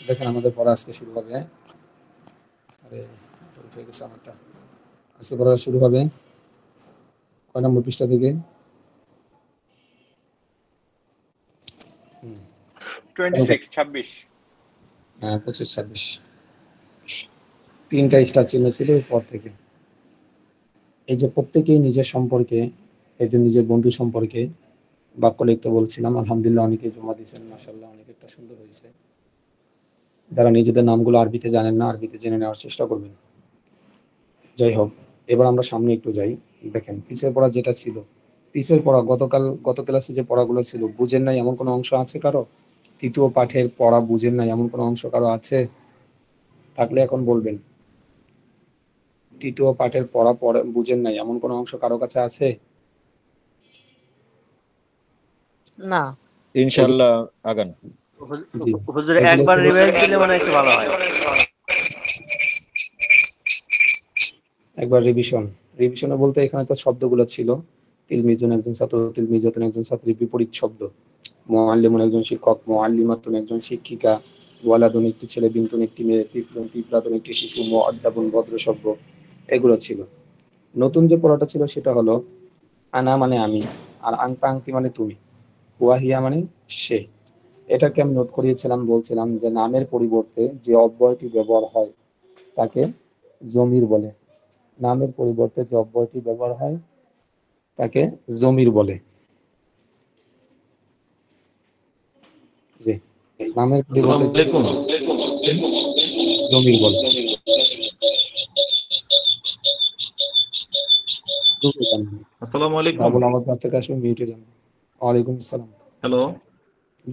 দেখেন আমাদের পড়া আজকে শুরু হবে। আরে উঠে গেছে আমারটা। আজকে পড়া শুরু হবে কয় নম্বর পৃষ্ঠা থেকে? 26 হ্যাঁ 25-26 তিনটা স্টার চিহ্ন ছিল পর থেকে। এই যে প্রত্যেকেই নিজের সম্পর্কে, একজন নিজের বন্ধু সম্পর্কে বাক্য লিখতে বলছিলাম। আলহামদুলিল্লাহ অনেকে জমা দিয়েছেন, মাশাআল্লাহ অনেকটা সুন্দর হয়েছে। যারা নিজেদের নামগুলো আরবিতে জানেন না, আরবিতে জেনে নেওয়ার চেষ্টা করবেন। যাই হোক, এবার আমরা সামনে একটু যাই। দেখেন পিছের পড়া যেটা ছিল, পিছের পড়া গত ক্লাসে যে পড়াগুলো ছিল, বুঝেন নাই এমন কোনো অংশ আছে কারো? তৃতীয় পাঠের পড়া বুঝেন নাই এমন কোনো অংশ কারো আছে? থাকলে এখন বলবেন। তৃতীয় পাঠের পড়া বুঝেন নাই এমন কোনো অংশ কারো কাছে আছে? না ইনশাআল্লাহ আগান। জি, হুজুর একবার রিভাইজ দিলে মনে হয় একটু ভালো হয়। একবার রিভিশনে বলতে এখানে তো শব্দগুলো ছিল তিলমিজুন একজন ছাত্র, তিলমিজাতুন একজন ছাত্রীর বিপরীত শব্দ, মুআল্লিমুন একজন শিক্ষক, মুআল্লিমাতুন একজন শিক্ষিকা, ওয়ালাদুন একটি ছেলে, বিনতুন একটি মেয়ে, তিফলুন তিফলাতুন একটি শিশু, মুআদ্দাবুন ভদ্র সভ্য, এগুলো ছিল। নতুন যে পড়াটা ছিল সেটা হলো আনা মানে আমি, আর আংতা আংতি মানে তুমি, হুয়াহিয়া মানে সে। এটাকে আমি নোট করিয়েছিলাম, বলছিলাম যে নামের পরিবর্তে যে অব্যয়টি ব্যবহার হয় তাকে জমির বলে। নামের পরিবর্তে যে অব্যয়টি ব্যবহার হয় তাকে জমির বলে। জি, নামের পরিবর্তে জমির বলে। আসসালামু আলাইকুম। বাবুল আমার কাছ থেকে আসবে, মিউটে যান। ওয়ালাইকুম আসসালাম। হ্যালো,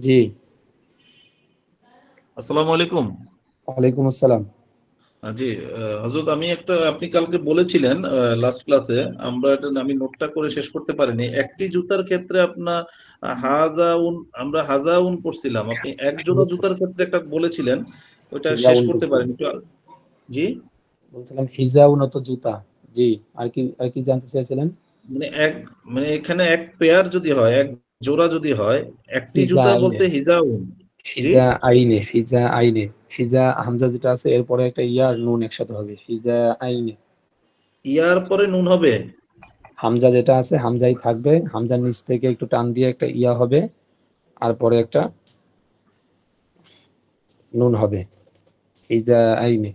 জি আসসালামু আলাইকুম। ওয়ালাইকুম আসসালাম। জি হযরত, আপনি কালকে বলেছিলেন লাস্ট ক্লাসে, আমি নোটটা করে শেষ করতে পারিনি। একটি জুতার ক্ষেত্রে আপনার আমরা হাজাউন পড়ছিলাম, আপনি এক জোড়া জুতার ক্ষেত্রে একটা বলেছিলেন, ওইটা শেষ করতে পারিনি। জি বলছিলাম হিজাউন তো জুতা। জি, আর কি জানতে চাইছিলেন? মানে এখানে এক পেয়ার যদি হয়, এক জোড়া যদি হয়, একটি জুতা বলতে হিজাউন। হিজা আইনে, হিজা আইনে, হিজা হামজা যেটা আছে এরপরে একটা ইয়ার নুন একসাথে হবে, হিজা আইনে। ইয়ার পরে নুন হবে? হামজা যেটা আছে হামজাই থাকবে, হামজার নিচ থেকে একটু টান দিয়ে একটা ইয়া হবে, আর পরে একটা নুন হবে, হিজা আইনে।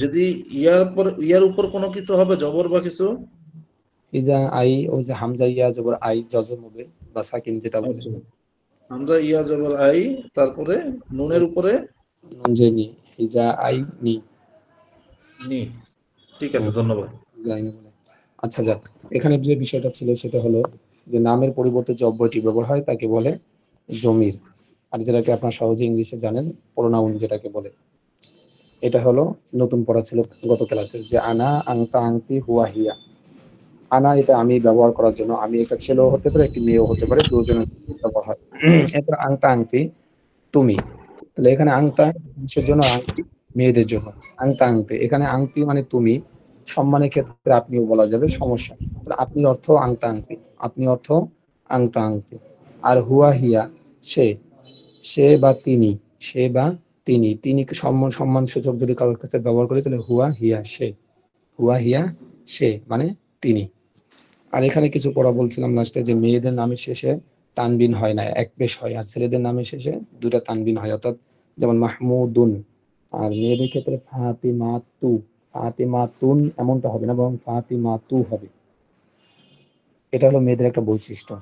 যদি ইয়ার উপর কোনো কিছু হবে, জবর বা কিছু? হিজা আই, ওই যে হামজা ইয়া জবর আই জজম হবে বা সাকিন যেটা বলে। হামজা ইয়া জবর আই, তারপরে নুনের উপরে নুন যে নি, হিজা আই নি। নি, ঠিক আছে, ধন্যবাদ। জানি বলে। আচ্ছা যাক, এখানে যে বিষয়টা ছিল সেটা হলো যে নামের পরিবর্তে যে অব্যয়টি ব্যবহার হয় তাকে বলে জমির, আর যেটাকে আপনারা সহজে ইংলিশে জানেন প্রোনাউন যেটাকে বলে। এটা হলো নতুন পড়া ছিল গত ক্লাসের, যে আনা আংতা আংতি হুয়া হিয়া। আনা এটা আমি ব্যবহার করার জন্য, আমি একটা ছেলেও হতে পারে একটি মেয়েও হতে পারে, দুজনের ব্যবহার হয়। এরপর আংতা আংতি তুমি, তাহলে এখানে আংতা কিসের জন্য? আংটি মেয়েদের জন্য। আংতা আংতি, এখানে আংটি মানে তুমি, সম্মানের ক্ষেত্রে আপনিও বলা যাবে, সমস্যা। আপনি অর্থ আংতা আংতি, আপনি অর্থ আংতা আংতি। আর হুয়া হিয়া সে, সে বা তিনি, সে বা তিনি, তিনি সম্মান সূচক যদি কারোর ক্ষেত্রে ব্যবহার করি তাহলে হুয়া হিয়া সে, হুয়া হিয়া সে মানে তিনি। আর এখানে কিছু পড়া বলছিলাম লাস্টে, যে মেয়েদের নামের শেষে তানবিন হয় না, এক পেশ হয়, আর ছেলেদের নামের শেষে দুটা তানবিন হয়, অর্থাৎ যেমন মাহমুদুন। আর মেয়েদের ক্ষেত্রে ফাতিমাতু, ফাতিমাতুন এমনটা হবে না, বরং ফাতিমাতু হবে। এটা হলো মেয়েদের একটা বৈশিষ্ট্য।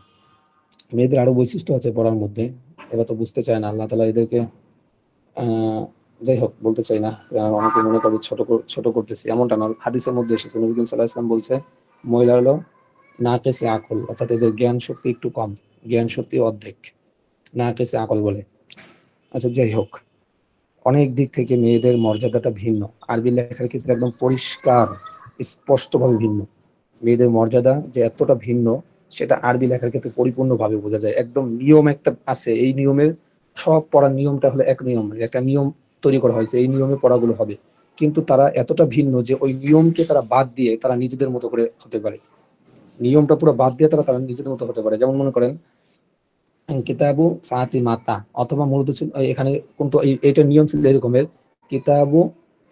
মেয়েদের আরো বৈশিষ্ট্য আছে পড়ার মধ্যে, এরা তো বুঝতে চায় না, আল্লাহ তাআলা এদেরকে যাই হোক বলতে চাই না, অনেকে মনে করবে ছোট করতেছি, এমনটা না। হাদিসের মধ্যে এসেছে, নবী করিম সাল্লাল্লাহু আলাইহি ওয়াসাল্লাম বলছে মহিলা হলো নাকেসে আকল, অর্থাৎ এদের জ্ঞান শক্তি একটু কম, জ্ঞান শক্তি অর্ধেক, নাকেসে আকল বলে। আচ্ছা যাই হোক, অনেক দিক থেকে মেয়েদের মর্যাদাটা ভিন্ন। আরবি লেখার ক্ষেত্রে একদম পরিষ্কার স্পষ্টভাবে ভিন্ন। মেয়েদের মর্যাদা যে এতটা ভিন্ন সেটা আরবি লেখার ক্ষেত্রে পরিপূর্ণভাবে বোঝা যায়। একদম নিয়ম একটা আছে, এই নিয়মের সব পড়ার নিয়মটা হলো এক নিয়ম, একটা নিয়ম তৈরি করা হয়েছে, এই নিয়মে পড়াগুলো হবে। কিন্তু তারা এতটা ভিন্ন যে ওই নিয়মকে তারা বাদ দিয়ে তারা নিজেদের মতো করে হতে পারে, নিয়মটা পুরো বাদ দিয়ে তারা নিজেদের মতো হতে পারে। যেমন মনে করেন কিতাবু ফাতিমাতা, অথবা মূলত ছিল এখানে কিন্তু এটা নিয়ম ছিল এরকমের, কিতাবু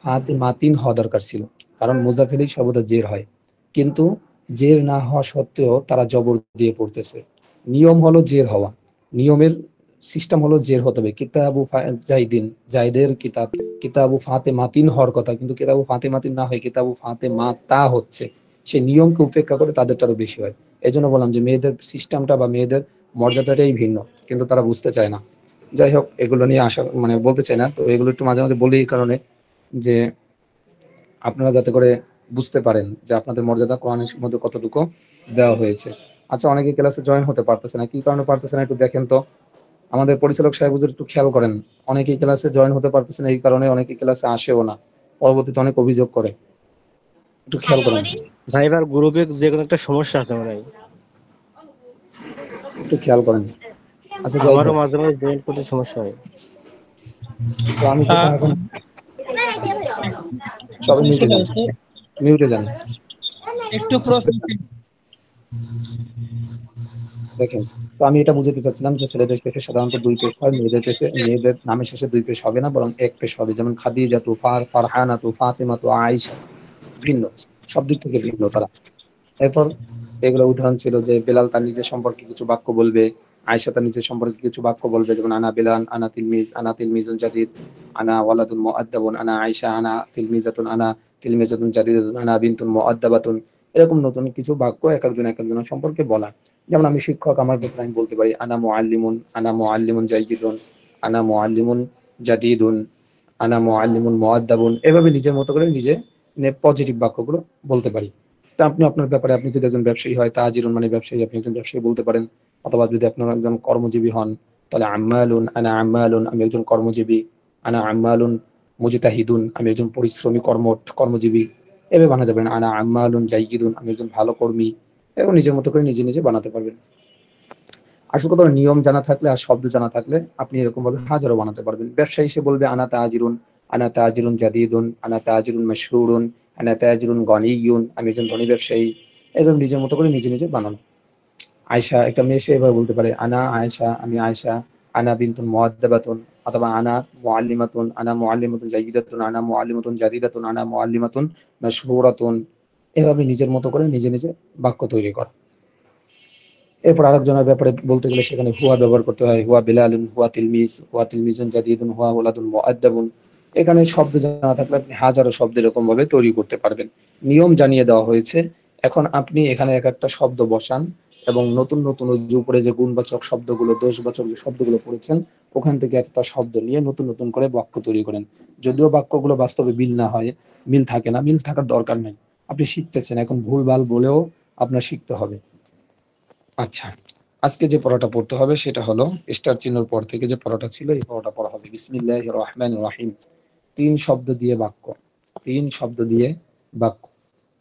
ফাতিমাতিন হওয়া দরকার ছিল, কারণ মুজাফিলি সর্বদা জের হয়, কিন্তু জের না হওয়া সত্ত্বেও তারা জবর দিয়ে পড়তেছে। নিয়ম হলো জের হওয়া, নিয়মের সিস্টেম হলো জের হতে হবে। কিতাবু জাইদিন, জাইদের কিতাব, কিতাবু ফাতেমাতিন হওয়ার কথা, কিন্তু কিতাবু ফাতেমাতিন না হয় কিতাবু ফাতেমাতা হচ্ছে। সেই নিয়মকে উপেক্ষা করে তাদেরটা আরো বেশি হয়। এই জন্য বললাম যে মেয়েদের সিস্টেমটা বা মেয়েদের মর্যাদাটাই ভিন্ন, কিন্তু তারা বুঝতে চায় না। যাই হোক, এগুলো নিয়ে আসা মানে বলতে চাই না, তো এগুলো একটু মাঝে মাঝে বলি এই কারণে যে আপনারা যাতে করে বুঝতে পারেন যে আপনাদের মর্যাদা কোরআনের মধ্যে কতটুকু দেওয়া হয়েছে। আচ্ছা, অনেকে ক্লাসে জয়েন হতে পারতেছে না, কি কারণে পারতেছে না একটু দেখেন তো। আমাদের পরিচালক সাহেব হুজুর একটু খেয়াল করেন, অনেকেই ক্লাসে জয়েন হতে পারতেছে না, এই কারণে অনেকে ক্লাসে আসেও না, পরবর্তীতে অনেক অভিযোগ করে, একটু খেয়াল করেন, ভাই এবার গ্রুপে যে কোনো একটা সমস্যা আছে মনে হয়, একটু খেয়াল করেন। আচ্ছা যাই আমারও হোক, মাঝে মাঝে জয়েন করতে সমস্যা হয়। তো আমি তো এখন সবাই মিউটে যান, মিউটে যান। একটু প্রশ্ন দেখেন, তো আমি এটা বুঝাতে চাচ্ছিলাম যে ছেলেদের শেষে সাধারণত দুই পেশ হয়, মেয়েদের শেষে, মেয়েদের নামের শেষে দুই পেশ হবে না, বরং এক পেশ হবে। যেমন খাদিজা তু, ফারহানা তু, ফাতেমা তু, আয়েশা, ভিন্ন, সব দিক থেকে ভিন্ন তারা। এরপর এগুলো উদাহরণ ছিল যে বেলাল তার নিজের সম্পর্কে কিছু বাক্য বলবে, আয়েশা তার নিজের সম্পর্কে কিছু বাক্য বলবে, যেমন আনা বেলাল, আনা তিলমিজ, আনা তিলমিজুন জাদিদ, আনা ওয়ালাদুন মুআদ্দাবুন, আনা আয়েশা, আনা তিলমিজাতুন, আনা তিলমিজাতুন জাদিদাতুন, আনা বিনতুন মুআদ্দাবাতুন। এরকম নতুন কিছু বাক্য এক একজনের সম্পর্কে বলা। যেমন আমি শিক্ষক, আমার ক্ষেত্রে আমি বলতে পারি আনা মুআল্লিমুন, আনা মুআল্লিমুন জাইয়িদুন, আনা মুআল্লিমুন জাদিদুন, আনা মুআল্লিমুন মুআদ্দাবুন। এভাবে নিজের মতো করে নিজে পজিটিভ বাক্যগুলো বলতে পারি। তা আপনি আপনার ব্যাপারে, আপনি যদি একজন ব্যবসায়ী হয়, তাজিরুন মানে ব্যবসায়ী, আপনি একজন ব্যবসায়ী বলতে পারেন। অথবা যদি আপনার একজন কর্মজীবী হন, তাহলে আম্মালুন, আনা আম্মালুন, আমি একজন কর্মজীবী, আনা আম্মালুন মুজতাহিদুন, আমি একজন পরিশ্রমী কর্মজীবী। এভাবে বানাতে পারেন, আনা আম্মালুন জাইয়িদুন, আমি একজন ভালো কর্মী। এবং নিজের মতো করে নিজে নিজে বানাতে পারবেন। আসল কথা হলো নিয়ম জানা থাকলে আর শব্দ জানা থাকলে আপনি এরকম ভাবে হাজারো বানাতে পারবেন। ব্যবসায়ী সে বলবে আনা তাজিরুন, আনা তাজিরুন জাদিদুন, আনা তাজিরুন মাশহুরুন, আনা তাজিরুন গনিয়ুন, আমি একজন ধনী ব্যবসায়ী। এরকম নিজের মতো করে নিজে নিজে বানানো। আয়েশা, একটা মেয়ে সে এভাবে বলতে পারে আনা আয়েশা, আমি আয়েশা, আনা বিনতুন মুআদ্দাবাতুন, অথবা আনা মুআল্লিমাতুন, আনা মুআল্লিমাতুন জাইয়িদাতুন, আনা মুআল্লিমাতুন জাদিদাতুন, আনা মুআল্লিমাতুন মাশহুরাতুন। এভাবে নিজের মতো করে নিজে নিজে বাক্য তৈরি করা। এরপর আরেকজনের ব্যাপারে বলতে গেলে সেখানে হুয়া ব্যবহার করতে হয়, হুয়া বিলালুন, হুয়া তিলমিজ, হুয়া তিলমিজুন জাদিদুন, হুয়া ওলাদুন মুআদ্দাবুন। এখানে শব্দ জানা থাকলে আপনি হাজারো শব্দ এরকম ভাবে তৈরি করতে পারবেন। নিয়ম জানিয়ে দেওয়া হয়েছে, এখন আপনি এখানে এক একটা শব্দ বসান এবং নতুন নতুন ওই যে উপরে যে গুণবাচক শব্দগুলো, দোষবাচক যে শব্দগুলো পড়েছেন, ওখান থেকে একটা শব্দ নিয়ে নতুন নতুন করে বাক্য তৈরি করেন। যদিও বাক্যগুলো বাস্তবে মিল না হয়, মিল থাকে না, মিল থাকার দরকার নেই, আপনি শিখতেছেন, এখন ভুলভাল বলেও আপনার শিখতে হবে। আচ্ছা, আজকে যে পড়াটা পড়তে হবে সেটা হলো স্টার চিহ্নের পর থেকে যে পড়াটা ছিল এই পড়াটা পড়া হবে। বিসমিল্লাহির রহমানির রহিম। 3 শব্দ দিয়ে বাক্য, 3 শব্দ দিয়ে বাক্য।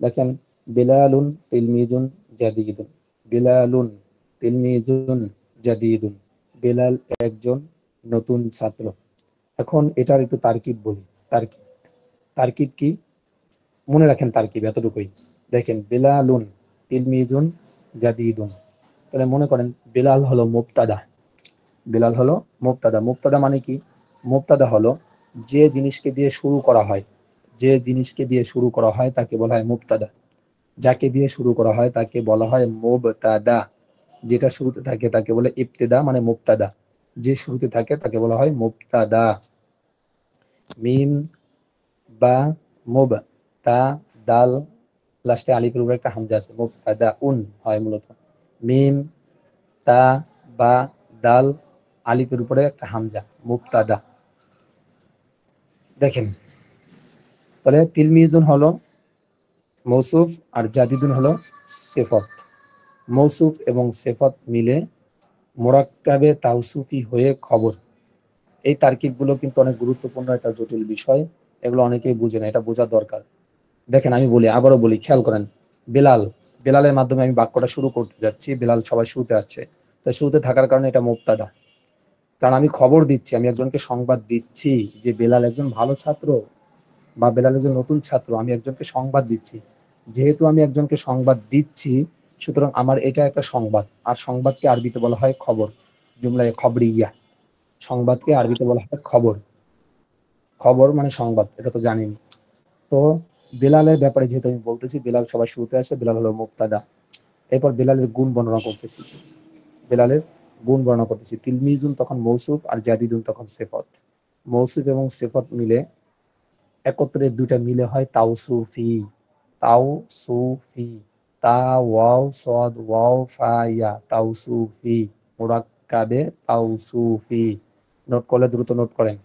দেখেন, বেলালুন তিলমিজুন জাদিদুন, বেলালুন তিলমিজুন জাদিদুন, বেলাল একজন নতুন ছাত্র। এখন এটার একটু তারকিব বলি। তারকিব, তারকিব কি মনে রাখেন, তারকিব এতটুকুই। দেখেন, বেলালুন তিলমিজুন জাদিদুন, তাহলে মনে করেন বেলাল হলো মুবতাদা, বেলাল হলো মুবতাদা। মুবতাদা মানে কি? মুবতাদা হলো যে জিনিসকে দিয়ে শুরু করা হয়, যে জিনিসকে দিয়ে শুরু করা হয় তাকে বলা হয় মুবতাদা। যাকে দিয়ে শুরু করা হয় তাকে বলা হয় মুবতাদা। যেটা শুরুতে থাকে তাকে বলে ইবতিদা, মানে মুবতাদা। যে শুরুতে থাকে তাকে বলা হয় মুবতাদা। মিম, বা, মুব, তা, দাল, লাস্টে আলিফের উপরে একটা হামজা আছে, মুবতাদা উন হয় মূলত। মিম, তা, বা, দাল, আলিফের উপরে একটা হামজা, মুবতাদা। দেখেন, তাহলে তিলমিজুন হলো মৌসুফ আর জাদিদুন হলো সিফত। মৌসুফ এবং সিফত মিলে মুরাক্কাবে তাওসুফি হয়ে খবর। এই তারকিবগুলো কিন্তু অনেক গুরুত্বপূর্ণ, একটা জটিল বিষয়, এগুলো অনেকেই বুঝে না, এটা বোঝা দরকার। দেখেন, আমি বলি, আবারও বলি, খেয়াল করেন। বেলাল, বেলালের মাধ্যমে আমি বাক্যটা শুরু করতে যাচ্ছি, বেলাল সবাই শুরুতে আসছে, তাই শুরুতে থাকার কারণে এটা মুবতাদা। কারণ আমি খবর দিচ্ছি, আমি একজনকে সংবাদ দিচ্ছি যে বেলাল একজন ভালো ছাত্র বা বেলাল একজন নতুন ছাত্র, আমি একজনকে সংবাদ দিচ্ছি। যেহেতু আমি একজনকে সংবাদ দিচ্ছি, সুতরাং আমার এটা একটা সংবাদ, আর সংবাদকে আরবিতে বলা হয় খবর। জুমলায় খবরিয়া, সংবাদকে আরবিতে বলা হয় খবর। খবর মানে সংবাদ, এটা তো জানিনি। তো বেলালের ব্যাপারে যেহেতু আমি বলতেছি, বেলাল সবার শুরুতে আসে, বেলাল হলো মুবতাদা। এরপর বেলালের গুণ বর্ণনা করতেছি, বেলালের গুণ বর্ণনা করতেছি। তিলমিজুন তখন মৌসুফ আর জাদিদুন তখন সিফত। মৌসুফ এবং সিফত মিলে একত্রে দুইটা মিলে হয় তাওসুফি। তাওসুফি, তা ওয়াও সদ ওয়াও ফা ইয়া, তাওসুফি মুরাক্কাবে তাওসুফি। নোট করলে দ্রুত নোট করেন,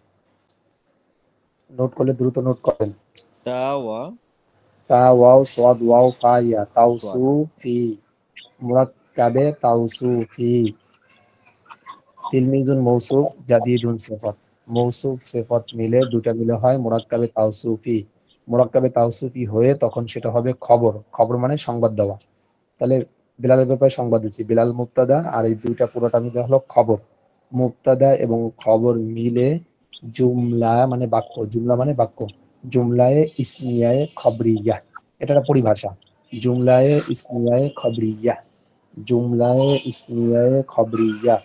নোট করলে দ্রুত নোট করেন। তাওয়া তা ওয়াও সদ ওয়াও ফা ইয়া, সোয়াদ তাওসুফি মুরাক্কাবে তাওসুফি। তিলমিজুন মৌসুফ জাদিদুন সিফাত। মৌসুফ সিফাত মিলে দুটা মিলে হয় মুরাক্কাবে তাওসুফি। মুরাক্কাবে তাওসুফি হয়ে তখন সেটা হবে খবর। খবর মানে সংবাদ দেওয়া। তাহলে বিলালের ব্যাপারে সংবাদ দিচ্ছি, বিলাল মুবতাদা আর এই দুইটা পুরোটা মিলে হলো খবর। মুবতাদা এবং খবর মিলে জুমলা মানে বাক্য, জুমলা মানে বাক্য। জুমলায়ে ইসমিয়ায়ে খবরিয়া, এটা একটা পরিভাষা। জুমলায়ে ইসমিয়ায়ে খবরিয়া, জুমলায়ে ইসমিয়ায়ে খবরিয়া,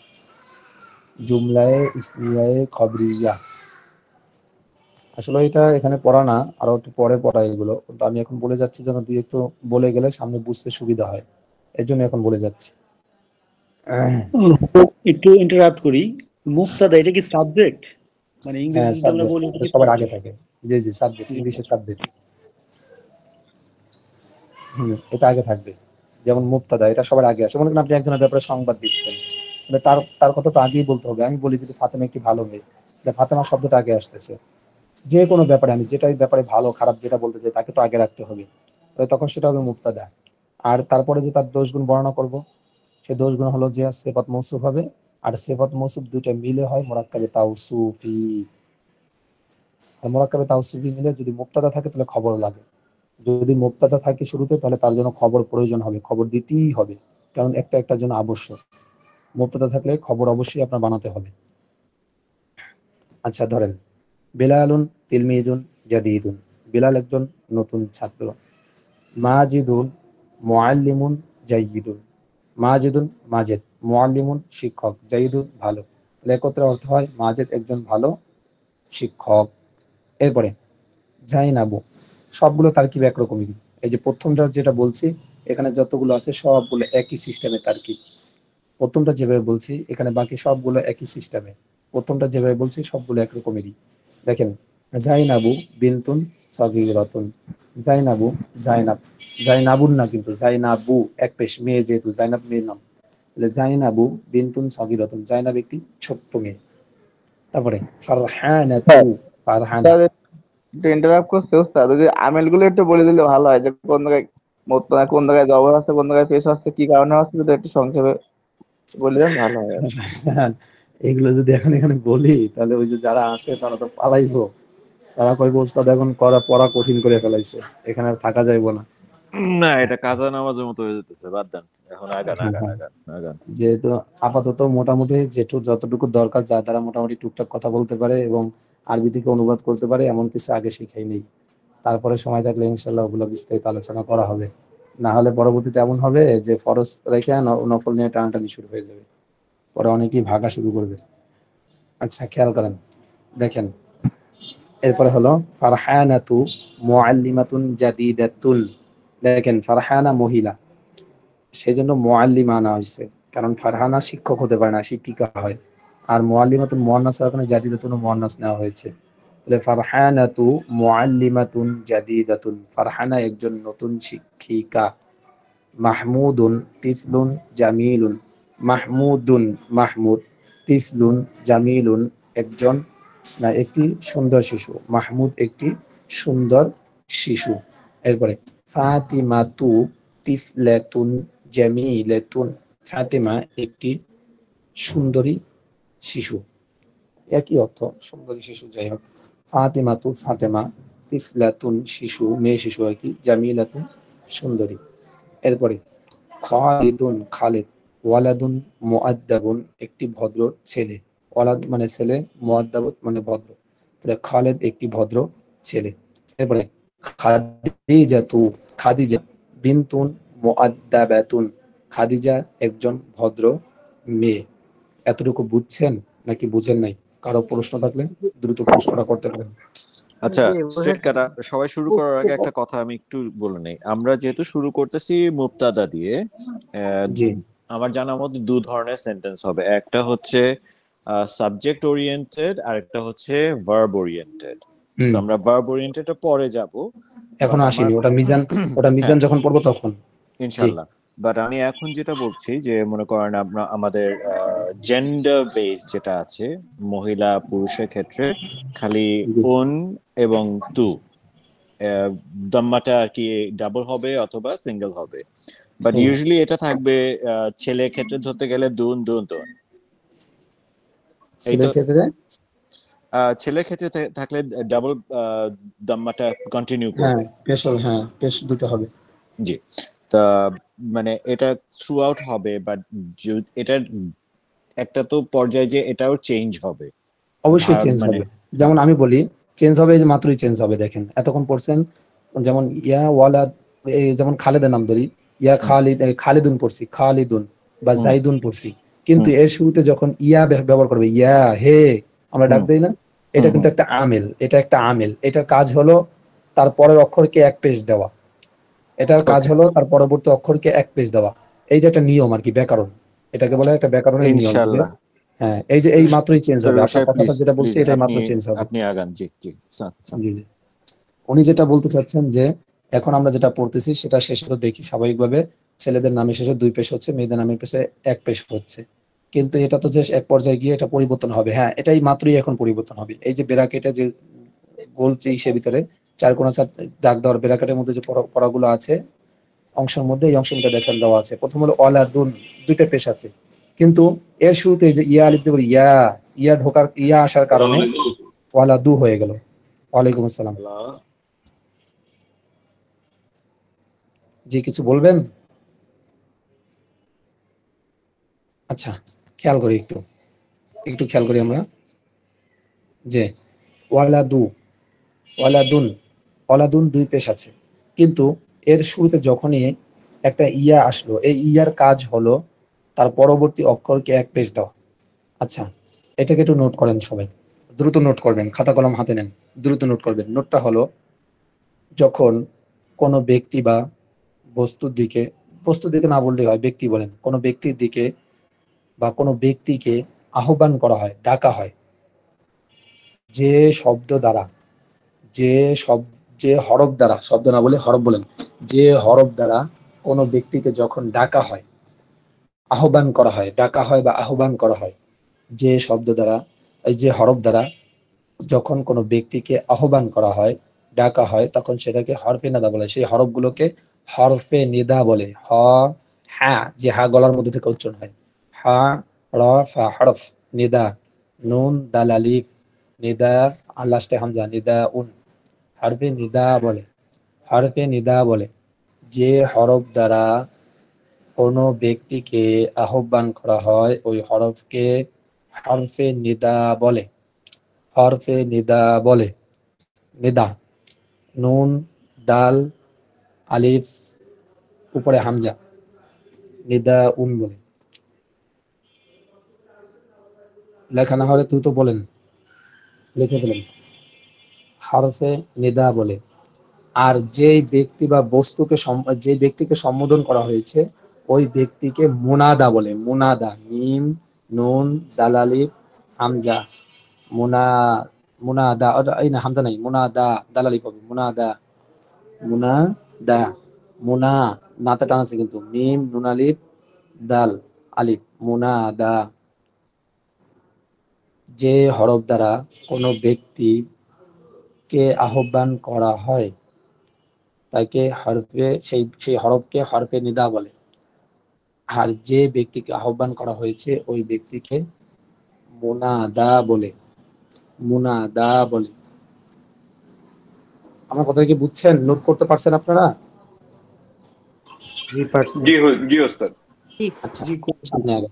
জুমলায়ে ইসমিয়ায়ে খবরিয়া। আসলে এটা এখানে পড়া না, আরো একটু পরে পড়া এগুলো, কিন্তু আমি এখন বলে যাচ্ছি যেন তুই একটু বলে গেলে সামনে বুঝতে সুবিধা হয়, এর জন্য এখন বলে যাচ্ছি। একটু ইন্টারাপ্ট করি, মুক্তাদা এটা কি সাবজেক্ট? মানে হ্যাঁ ইংরেজিতে আমরা সাবজেক্ট, বলি এটা সবার আগে থাকে। জি জি সাবজেক্ট, জি। ইংলিশে সাবজেক্ট। এটা আগে থাকবে। যেমন মুবতাদা, এটা সবার আগে আসে। মনে করেন আপনি একজনের ব্যাপারে সংবাদ দিচ্ছেন, তাহলে তার তার কথা তো আগেই বলতে হবে। আমি বলি যদি ফাতেমা একটি ভালো মেয়ে, তাহলে ফাতেমা শব্দটা আগে আসতেছে। যে কোনো ব্যাপারে আমি যেটাই ব্যাপারে ভালো খারাপ যেটা বলতে চাই তাকে তো আগে রাখতে হবে, তাহলে তখন সেটা হবে মুবতাদা। আর তারপরে যে তার দোষগুণ বর্ণনা করব, সেই দোষগুণ হলো যে সিফাত মৌসুফ হবে, আর সিফাত মৌসুফ দুইটা মিলে হয় মুরাক্কাবে তাওসুফি। আর মুরাক্কাবে তাওসুফি মিলে যদি মুবতাদা থাকে তাহলে খবর লাগে। যদি মুবতাদা থাকে শুরুতে তাহলে তার জন্য খবর প্রয়োজন হবে, খবর দিতেই হবে, কারণ একটা একটার জন্য আবশ্যক। মুবতাদা থাকলে খবর অবশ্যই আপনার বানাতে হবে। আচ্ছা ধরেন বেলালুন তিলমিজুন জাদিদুন, বেলাল একজন নতুন ছাত্র। মাজিদুন মুআল্লিমুন জাইয়িদুন, মাজিদুন মাজেদ, মুআল্লিমুন শিক্ষক, জাইয়িদুন ভালো। তাহলে একত্রে অর্থ হয় মাজেদ একজন ভালো শিক্ষক। এরপরে জাইনাবু, সবগুলো তারকিব একরকমই। এই যে প্রথমটা যেটা বলছি এখানে যতগুলো আছে সবগুলো একই সিস্টেমে তারকিব। প্রথমটা যেভাবে বলছি এখানে বাকি সবগুলো একই সিস্টেমে। প্রথমটা যেভাবে বলছি সবগুলো একরকমেরই। দেখেন জাইনাবু বিনতুন সাগীরাতুন, জাইনাবু জাইনাব, জাইনাবুন না কিন্তু জাইনাবু এক পেশ, মেয়ে যেহেতু জাইনাব মেয়ের নাম, তাহলে জাইনাবু বিনতুন সাগীরাতুন, জাইনাব একটি ছোট্ট মেয়ে। তারপরে ফারহানাতু, ফারহানা। একটু ইন্টারাপ্ট করছে ওস্তাদ, ওই যে আমেল গুলো একটু বলে দিলে ভালো হয়, যে কোন জায়গায় মোত্তা, কোন জায়গায় জবর আছে, কোন জায়গায় পেশ আছে, কি কারণে আছে, যদি একটু সংক্ষেপে বলে দেন ভালো হয়। এগুলো যদি এখন এখানে বলি তাহলে ওই যে যারা আছে তারা তো পালাইবো, তারা কইবো ওস্তাদ এখন করা পড়া কঠিন করে ফেলাইছে, এখানে আর থাকা যাইবো না। না, এটা কাজা নামাজের মতো হয়ে যেতেছে, বাদ দেন এখন, আগান আগান আগান আগান। যেহেতু আপাতত মোটামুটি যতটুকু দরকার, যা দ্বারা মোটামুটি টুকটাক কথা বলতে পারে এবং আরবি থেকে অনুবাদ করতে পারে এমন কিছু আগে শিখাই নেই। তারপরে সময় থাকলে ইনশাল্লাহ ওগুলো বিস্তারিত আলোচনা করা হবে। না হলে পরবর্তীতে এমন হবে যে ফরজ রেখে নফল নিয়ে টানাটানি শুরু হয়ে যাবে, পরে অনেকেই ভাগা শুরু করবে। আচ্ছা খেয়াল করেন, দেখেন এরপরে হলো ফারহানাতু মুআল্লিমাতুন জাদিদাতুল। দেখেন ফারহানা মহিলা, সেই জন্য মুআল্লিমা আনা হয়েছে, কারণ ফারহানা শিক্ষক হতে পারে না, শিক্ষিকা হয়। আর মুআল্লিমাতুন মুয়ান্নাস, ওখানে জাদিদাতুন মুয়ান্নাস নেওয়া হয়েছে। তাহলে ফারহানাতু মুআল্লিমাতুন জাদিদাতুন, ফারহানা একজন নতুন শিক্ষিকা। মাহমুদুন তিফলুন জামিলুন, মাহমুদুন মাহমুদ, তিফলুন জামিলুন একজন না একটি সুন্দর শিশু, মাহমুদ একটি সুন্দর শিশু। এরপরে ফাতিমাতু তিফলাতুন জামিলাতুন, ফাতিমা একটি সুন্দরী শিশু, একই অর্থ সুন্দরী শিশু, যাই হোক। ফাতিমাতু ফাতেমা, তিফলাতুন শিশু, মেয়ে শিশু আর কি, জামিলাতুন সুন্দরী। এরপরে খালিদুন খালিদ, ওয়ালাদুন মুআদ্দাবুন একটি ভদ্র ছেলে, ওয়ালাদ মানে ছেলে, মুআদ্দাবুন মানে ভদ্র, তাহলে খালিদ একটি ভদ্র ছেলে। এরপরে খাদিজাতু, খাদিজা বিনতুন মুআদ্দাবাতুন, খাদিজা একজন ভদ্র মেয়ে। এতটুকু বুঝছেন নাকি বুঝেন নাই? কারো প্রশ্ন থাকলে দ্রুত প্রশ্নটা করতে পারেন। আচ্ছা, জি, স্ট্রেট কাটা সবাই শুরু করার আগে একটা কথা আমি একটু বলে নেই। আমরা যেহেতু শুরু করতেছি মুবতাদা দিয়ে, জি আমার জানার মধ্যে দু ধরনের সেন্টেন্স হবে। একটা হচ্ছে সাবজেক্ট ওরিয়েন্টেড, আর একটা হচ্ছে ভার্ব ওরিয়েন্টেড। তো আমরা ভার্ব ওরিয়েন্টেড পরে যাব। এখনো বাট আসেনি, আমার ওটা মিজান হ্যাঁ যখন পড়বো তখন। জি ইনশাল্লাহ। বাট আমি এখন যেটা বলছি যে মনে করেন আমরা আমাদের জেন্ডার বেস যেটা আছে মহিলা পুরুষের ক্ষেত্রে খালি জি উন এবং তু দম্মাটা আর কি ডাবল হবে অথবা সিঙ্গেল হবে। But hmm. ইউজুয়ালি এটা থাকবে ছেলে ক্ষেত্রে ধরতে গেলে দুন দুন দুন। এই তো ছেলের ক্ষেত্রে ছেলের ক্ষেত্রে থাকলে ডাবল দম্মাটা কন্টিনিউ হ্যাঁ করবে। হ্যাঁ পেশ দুটো হবে। জি। তা মানে এটা থ্রু আউট হবে, বাট এটার একটা তো পর্যায়ে যে এটাও চেঞ্জ হবে। অবশ্যই চেঞ্জ মানে হবে। যেমন আমি বলি চেঞ্জ হবে, এই যে মাত্রই চেঞ্জ হবে, দেখেন এতক্ষণ পড়ছেন যেমন ইয়া ওয়ালা, এই যেমন খালেদের নাম ধরি, ইয়া খালিদ, খালিদুন পড়ছি, খালিদুন বা জাইদুন পড়ছি, কিন্তু এর শুরুতে যখন ইয়া ব্যবহার করবে, ইয়া হে আমরা ডাক দেই না, এটা কিন্তু একটা আমেল, এটা একটা আমেল। এটার কাজ হলো তার পরের অক্ষরকে এক পেশ দেওয়া, এটার কাজ ওকে, হলো তার পরবর্তী অক্ষরকে এক পেশ দেওয়া। এই যে একটা নিয়ম আর কি, ব্যাকরণ, এটাকে বলে একটা ব্যাকরণের নিয়ম। ইনশাল্লাহ। হ্যাঁ, এই যে এই মাত্রই চেঞ্জ হবে, আপনার সাহেব কথাটা প্লিজ যেটা বলছি প্লিজ এটাই আপনি মাত্র চেঞ্জ হবে। আপনি আগান। জি জি জি জি। উনি যেটা বলতে চাচ্ছেন যে এখন আমরা যেটা পড়তেছি সেটা শেষে তো দেখি স্বাভাবিকভাবে ছেলেদের নামের শেষে দুই পেশ হচ্ছে, মেয়েদের নামের পেশে এক পেশ হচ্ছে, কিন্তু এটা তো যে এক পর্যায়ে গিয়ে এটা পরিবর্তন হবে। হ্যাঁ, এটাই মাত্রই এখন পরিবর্তন হবে। এই যে ব্র্যাকেটে যে গোল সে ভিতরে চার কোণা চার দাগ দেওয়ার ব্র্যাকেটের মধ্যে যে পড়াগুলো আছে অংশের মধ্যে, এই অংশের মধ্যে দেখেন দেওয়া আছে, প্রথম হলো অল আর দুন, দুইটা পেশ আছে, কিন্তু এর শুরুতে এই যে ইয়া আলিফ দিয়ে ইয়া, ইয়া ঢোকার, ইয়া আসার কারণে ওয়ালা দু হয়ে গেল। ওয়ালাইকুম আসসালাম। জি কিছু বলবেন? আচ্ছা, খেয়াল করি একটু একটু খেয়াল করি আমরা যে ওয়ালাদু, ওয়ালাদুন, ওয়ালাদুন দুই পেশ আছে, কিন্তু এর শুরুতে যখনই একটা ইয়া আসলো, এই ইয়ার কাজ হলো তার পরবর্তী অক্ষরকে এক পেশ দাও। আচ্ছা, এটাকে একটু নোট করেন সবাই, দ্রুত নোট করবেন, খাতা কলম হাতে নেন, দ্রুত নোট করবেন। নোটটা হলো যখন কোনো ব্যক্তি বা বস্তুর দিকে, বস্তুর দিকে না বললেই হয়, ব্যক্তি বলেন, কোনো ব্যক্তির দিকে বা কোনো ব্যক্তিকে আহ্বান করা হয়, ডাকা হয়, যে শব্দ দ্বারা, যে সব, যে হরফ দ্বারা, শব্দ না বলে হরফ বলেন, যে হরফ দ্বারা কোনো ব্যক্তিকে যখন ডাকা হয়, আহ্বান করা হয়, ডাকা হয় বা আহ্বান করা হয়, যে শব্দ দ্বারা, এই যে হরফ দ্বারা যখন কোনো ব্যক্তিকে আহ্বান করা হয়, ডাকা হয়, তখন সেটাকে হরফে নিদা বলে। সেই হরফগুলোকে হরফে নিদা বলে। হ, হ্যাঁ, যে হা গলার মধ্যে থেকে উচ্চারণ হয়, হা, র, ফা হরফ নিদা, নুন দাল আলিফ নিদা, আর লাস্টে হামজা, নিদা উন, হরফে নিদা বলে, হরফে নিদা বলে। যে হরফ দ্বারা কোনো ব্যক্তিকে আহ্বান করা হয় ওই হরফকে হরফে নিদা বলে, হরফে নিদা বলে। নিদা, নুন দাল আলিফ উপরে হামজা, নিদা উন বলে। লেখা না হলে তুই তো বলেন, লিখে ফেলেন, হরফে নিদা বলে। আর যেই ব্যক্তি বা বস্তুকে যে ব্যক্তিকে সম্বোধন করা হয়েছে ওই ব্যক্তিকে মুনাদা বলে। মুনাদা, মিম নুন দাল আলিফ হামজা, মুনা, মুনাদা, এই না হামজা নাই, মুনাদা দাল আলিফ হবে, মুনাদা, মুনাদা, মুনা, নাতে টান আছে কিন্তু, মিম নুন আলিফ দাল আলিফ, মুনাদা। যে হরফ দ্বারা কোনো ব্যক্তিকে আহ্বান করা হয় তাকে হরফে, সেই হরফকে হরফে নিদা বলে। আর যে ব্যক্তিকে আহ্বান করা হয়েছে ওই ব্যক্তিকে মুনাদা বলে, মুনাদা বলে। আমার কথা কি বুঝছেন? নোট করতে পারছেন আপনারা? জি পারছি। জি ওস্তাদ। আচ্ছা, সামনে আগে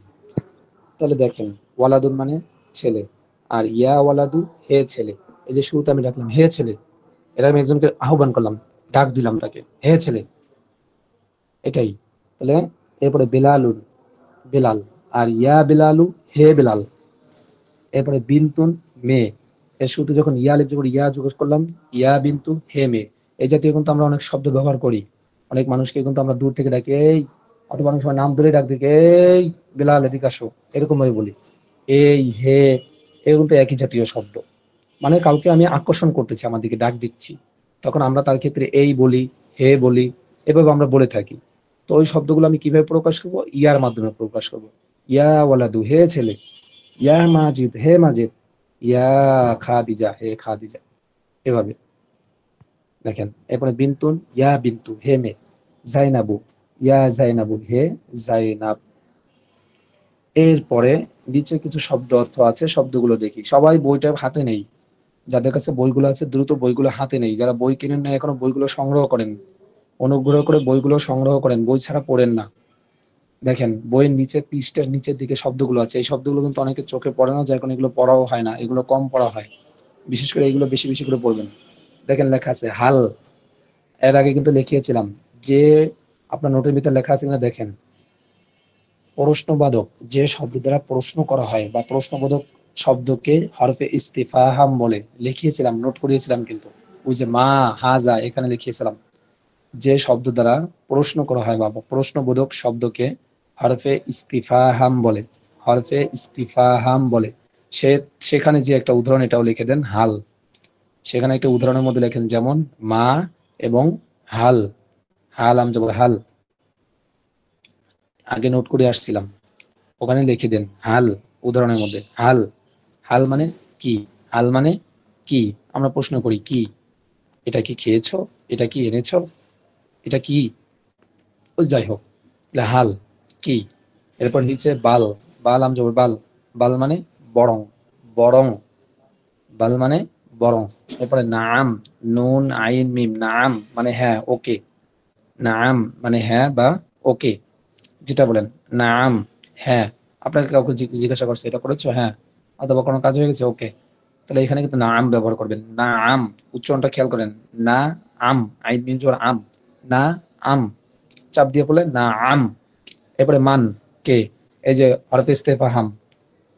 তাহলে দেখেন, ওয়ালাদুন মানে ছেলে, আর ইয়া ওয়ালাদু হে ছেলে। এই যে শুরুতে আমি ডাকলাম হে ছেলে, এটা আমি একজনকে আহ্বান করলাম, ডাক দিলাম তাকে, হে ছেলে, এটাই। তাহলে এরপরে বেলালুন, বেলাল, আর ইয়া বিলালু, হে বিলাল। এরপরে বিনতুন, মেয়ে। এর শুরুতে যখন ইয়া আলিফ যখন ইয়া যোগ করলাম, ইয়া বিন্তু, হে মেয়ে। এই জাতীয় কিন্তু আমরা অনেক শব্দ ব্যবহার করি। অনেক মানুষকে কিন্তু আমরা দূর থেকে ডাকি এই, অথবা অনেক সময় নাম ধরে ডাক দিকে এই বিলাল এদিকে আসো, এরকম ভাবে বলি। এই, হে, এগুলো তো একই জাতীয় শব্দ। মানে কাউকে আমি আকর্ষণ করতেছি, আমার দিকে ডাক দিচ্ছি, তখন আমরা তার ক্ষেত্রে এই বলি, হে বলি, এভাবে আমরা বলে থাকি। তো ওই শব্দগুলো আমি কিভাবে প্রকাশ করবো? ইয়ার মাধ্যমে প্রকাশ করবো। ইয়া ওয়ালাদু, হে ছেলে। ইয়া মাজিদ, হে মাজিদ। ইয়া খাদিজা, হে খাদিজা। এভাবে দেখেন। এরপরে বিন্তুন, ইয়া বিন্তু, হে মেয়ে। জাইনাবু, ইয়া জাইনাবু, হে জাইনাব। এরপরে নিচে কিছু শব্দ অর্থ আছে, শব্দগুলো দেখি। সবাই বইটা হাতে নেই, যাদের কাছে বইগুলো আছে দ্রুত বইগুলো হাতে নেই। যারা বই কিনেন না এখনো, বইগুলো সংগ্রহ করেন, অনুগ্রহ করে বইগুলো সংগ্রহ করেন, বই ছাড়া পড়েন না। দেখেন বইয়ের নিচে, পৃষ্ঠের নিচের দিকে শব্দগুলো আছে। এই শব্দগুলো কিন্তু অনেকে চোখে পড়ে না, যার কারণে এগুলো পড়াও হয় না, এগুলো কম পড়া হয়। বিশেষ করে এগুলো বেশি বেশি করে পড়বেন। দেখেন লেখা আছে হাল। এর আগে কিন্তু লিখিয়েছিলাম, যে আপনার নোটের ভিতরে লেখা আছে কিনা দেখেন। প্রশ্নবাদক, যে শব্দ দ্বারা প্রশ্ন করা হয় বা প্রশ্নবোধক শব্দকে হরফে ইস্তিফাহাম বলে। লিখিয়েছিলাম, নোট করিয়েছিলাম কিন্তু। ওই যে মা, হাজা, এখানে লিখিয়েছিলাম। যে শব্দ দ্বারা প্রশ্ন করা হয় বা প্রশ্নবোধক শব্দকে হরফে ইস্তিফাহাম বলে, হরফে ইস্তিফাহাম বলে। সেখানে যে একটা উদাহরণ, এটাও লিখে দেন, হাল। সেখানে একটা উদাহরণের মধ্যে লেখেন, যেমন মা এবং হাল। হাল আমি যাবো হাল, আগে নোট করে আসছিলাম, ওখানে লিখে দেন হাল। উদাহরণের মধ্যে হাল। হাল মানে কি? হাল মানে কি? আমরা প্রশ্ন করি কি? এটা কি খেয়েছো? এটা কি এনেছো? এটা কি? ওই যাই হোক, হাল কি। এরপর নিচে বাল। বাল আমি যাবো বাল। বাল মানে বরং, বরং। বাল মানে বরং। এরপরে নাম, নুন আইন মিম, নাম মানে হ্যাঁ, ওকে। নাম মানে হ্যাঁ বা ওকে, যেটা বলেন। নাম, হ্যাঁ। আপনাকে কাউকে জিজ্ঞাসা করছে এটা করেছো, হ্যাঁ, অথবা কোনো কাজ হয়ে গেছে, ওকে। তাহলে এখানে কিন্তু নাম ব্যবহার করবেন। না আম, উচ্চারণটা খেয়াল করেন। না আম, আইন মিন জবর আম, না আম, চাপ দিয়ে বলে না আম। এরপরে মান, কে। এই যে হরফে ইস্তেফাহাম,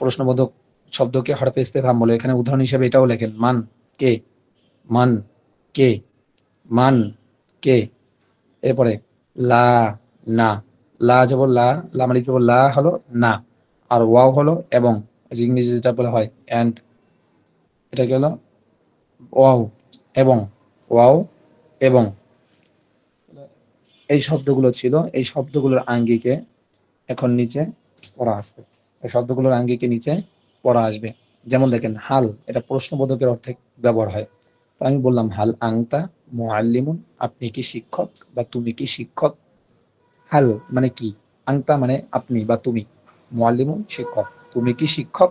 প্রশ্নবোধক শব্দকে হরফে ইস্তেফাহাম বলে। এখানে উদাহরণ হিসেবে এটাও লেখেন, মান কে, মান কে, মান কে। এরপরে লা, না। লা জবর লা, লামালি জবর লা হলো না, আর ওয়াও হলো এবং। ইংরেজি যেটা বলা হয় এন্ড, এটা কি হলো? ওয়াও এবং, ওয়াও এবং। এই শব্দগুলো ছিল, এই শব্দগুলোর আঙ্গিকে এখন নিচে পড়া আসবে। এই শব্দগুলোর আঙ্গিকে নিচে পড়া আসবে। যেমন দেখেন হাল, এটা প্রশ্নবোধকের অর্থে ব্যবহার হয়। তো আমি বললাম হাল আংতা মুআল্লিমুন, আপনি কি শিক্ষক বা তুমি কি শিক্ষক। হাল মানে কি, আংতা মানে আপনি বা তুমি, মুআল্লিমুন শিক্ষক, তুমি কি শিক্ষক।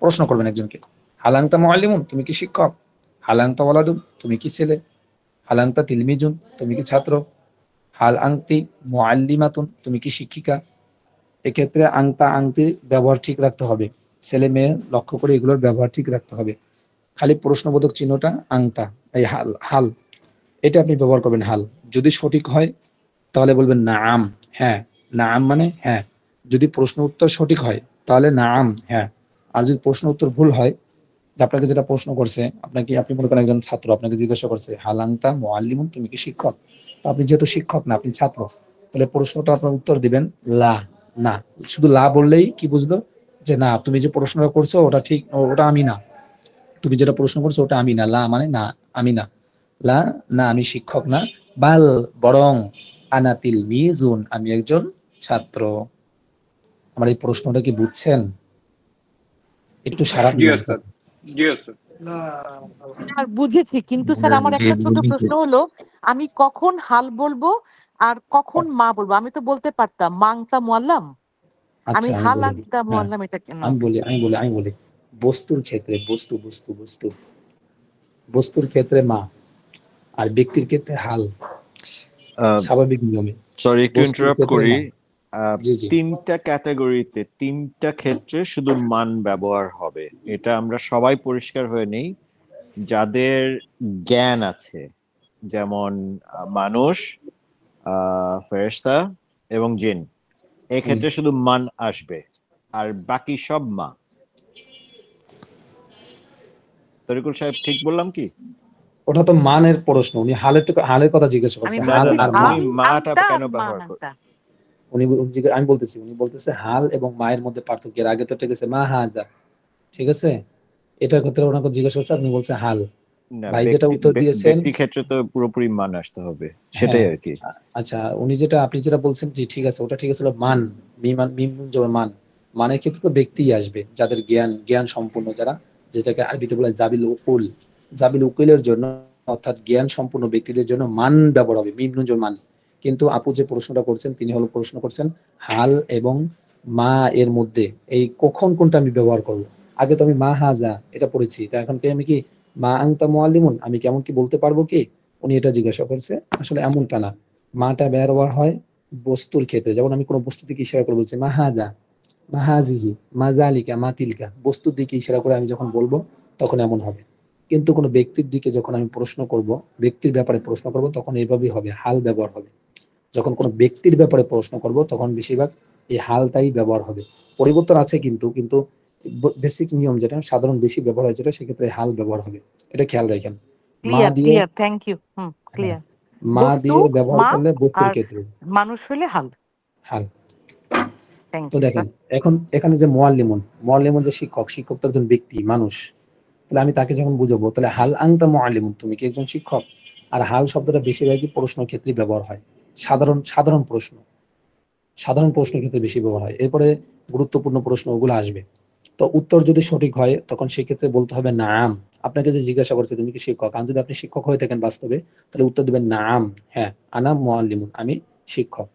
প্রশ্ন করবেন একজনকে, হাল আংতা মুআল্লিমুন, তুমি কি শিক্ষক। হাল আংতা ওয়ালাদুন, তুমি কি ছেলে। হাল আংতা তিলমিজুন, তুমি কি ছাত্র। হাল আংতি মুআল্লিমাতুন, তুমি কি শিক্ষিকা। এক্ষেত্রে আংতা আংতির ব্যবহার ঠিক রাখতে হবে। ছেলে মেয়ে লক্ষ্য করে এগুলোর ব্যবহার ঠিক রাখতে হবে। খালি প্রশ্নবোধক চিহ্নটা আংতা, এই হাল, হাল, এটা আপনি ব্যবহার করবেন হাল। যদি সঠিক হয় তাহলে বলবেন নাম, হ্যাঁ। নাম মানে হ্যাঁ। যদি প্রশ্ন উত্তর সঠিক হয় তাহলে নাম, হ্যাঁ। আর যদি প্রশ্ন উত্তর ভুল হয়, যে আপনাকে যেটা প্রশ্ন করছে, আপনাকে, আপনি মনে করেন একজন ছাত্র আপনাকে জিজ্ঞাসা করছে হালাংতা মুআল্লিমুন, তুমি কি শিক্ষক। তো আপনি যেহেতু শিক্ষক না, আপনি ছাত্র, তাহলে প্রশ্নটা আপনার উত্তর দিবেন লা, না। শুধু লা বললেই কি বুঝলো, যে না, তুমি যে প্রশ্নটা করছো ওটা ঠিক, ওটা আমি না। তুমি যেটা প্রশ্ন করছো ওটা আমি না। লা মানে না, আমি না। লা, না আমি শিক্ষক না। বাল, বরং। আনা তিলমিজুন, আমি একজন ছাত্র। আমার এই প্রশ্নটা কি বুঝছেন? একটু সারা জি দিবেন। ওস্তাদ, জি ওস্তাদ। স্যার বুঝেছি, কিন্তু স্যার আমার একটা ছোট প্রশ্ন হলো, আমি কখন হাল বলবো আর কখন মা বলবো? আমি তো বলতে পারতাম মাংতা মুআল্লাম, আমি আচ্ছা আমি হাল বলি, আংতা হ্যাঁ মুআল্লাম, এটা কেন? আমি বলি বস্তুর ক্ষেত্রে বস্তুর ক্ষেত্রে মা, আর ব্যক্তির ক্ষেত্রে হাল, স্বাভাবিক নিয়মে। সরি একটু বস্তুর ইন্টারাপ্ট ক্ষেত্রে করি। মা। জি জি। তিনটা ক্যাটাগরিতে, তিনটা ক্ষেত্রে শুধু মান ব্যবহার হবে, এটা আমরা সবাই পরিষ্কার হয়ে নেই। যাদের জ্ঞান আছে, যেমন মানুষ, ফেরেশতা এবং জিন, এই ক্ষেত্রে শুধু মান আসবে। আর বাকি সব মা। তরিকুল সাহেব ঠিক বললাম কি? ওটা তো মানের প্রশ্ন, উনি হালের কথা জিজ্ঞাসা আমি করছে। না হাল না বলছি না, আর মা। উনি মাটা আংতা কেন আর মা ব্যবহার করে? আংতা। আমি বলতেছি, উনি বলতেছে হাল এবং মায়ের মধ্যে পার্থক্য। এর আগে তো ঠিক আছে মা হাজা, ঠিক আছে, এটার ক্ষেত্রে ওনাকে জিজ্ঞাসা করছে, আপনি বলছে হাল। না, ভাই যেটা উত্তর দিয়েছেন, ব্যক্তি ক্ষেত্রে তো পুরোপুরি মান আসতে হবে, সেটাই হ্যাঁ, আর কি। আচ্ছা আপনি যেটা বলছেন জি ঠিক আছে, ওটা ঠিক আছে, হলো মান, মিম নুন জবর মান। মানের ক্ষেত্রে তো ব্যক্তি আসবে যাদের জ্ঞান সম্পূর্ণ, যারা, যেটাকে আরবিতে বলা হয় জাবিল উকুলের জন্য, অর্থাৎ জ্ঞান সম্পূর্ণ ব্যক্তিদের জন্য মান ব্যবহার হবে, মিম নুন জবর মান। কিন্তু আপু যে প্রশ্নটা করছেন, তিনি হলো প্রশ্ন করছেন হাল এবং মা এর মধ্যে এই কখন কোনটা আমি ব্যবহার করব। আগে তো আমি মা হাজা এটা পড়েছি, তা এখন কি আমি কি মা আংতা মুআল্লিমুন, আমি কেমন কি বলতে পারবো কি, উনি এটা জিজ্ঞাসা করছে। আসলে এমনটা না, মাটা ব্যবহার হয় বস্তুর ক্ষেত্রে, যেমন আমি কোনো বস্তু দিকে ইশারা করে বলছি মা হাজা, মা হাজিহি, মা জালিকা, মা তিলকা, বস্তুর দিকে ইশারা করে আমি যখন বলবো তখন এমন হবে। কিন্তু কোনো ব্যক্তির দিকে যখন আমি প্রশ্ন করব, ব্যক্তির ব্যাপারে প্রশ্ন করব, তখন এইভাবেই হবে, হাল ব্যবহার হবে। যখন কোনো ব্যক্তির ব্যাপারে প্রশ্ন করব তখন বেশিরভাগ এই হালটাই ব্যবহার হবে। পরিবর্তন আছে কিন্তু কিন্তু বেসিক নিয়ম যেটা সাধারণ বেশি ব্যবহার হয়, যেটা সেক্ষেত্রে হাল ব্যবহার হবে, এটা খেয়াল রাখেন। মা দিয়ে, ক্লিয়ার, থ্যাংক ইউ। হ্যাঁ, ক্লিয়ার। মা বস্তু দিয়ে ব্যবহার মা করলে বস্তুর আর ক্ষেত্রে মানুষ হলে হাল। হাল। থ্যাংক তো ইউ দেখেন স্যার। এখন এখানে যে মুআল্লিমুন যে শিক্ষক তো একজন ব্যক্তি, মানুষ। তাহলে আমি তাকে যখন বুঝাবো, তাহলে হাল আনতা মুআল্লিমুন, তুমি কি একজন শিক্ষক। আর হাল শব্দটা বেশিরভাগই প্রশ্ন ক্ষেত্রে ব্যবহার হয়, সাধারণ প্রশ্নের ক্ষেত্রে বেশি ব্যবহার হয়। এরপরে গুরুত্বপূর্ণ প্রশ্ন ওগুলো আসবে। তো উত্তর যদি সঠিক হয় তখন সেক্ষেত্রে বলতে হবে নাম। আপনাকে যে জিজ্ঞাসা করছে তুমি কি শিক্ষক, আর যদি আপনি শিক্ষক হয়ে থাকেন বাস্তবে, তাহলে উত্তর দিবেন নাম, হ্যাঁ, আনা মুআল্লিমুন, আমি শিক্ষক।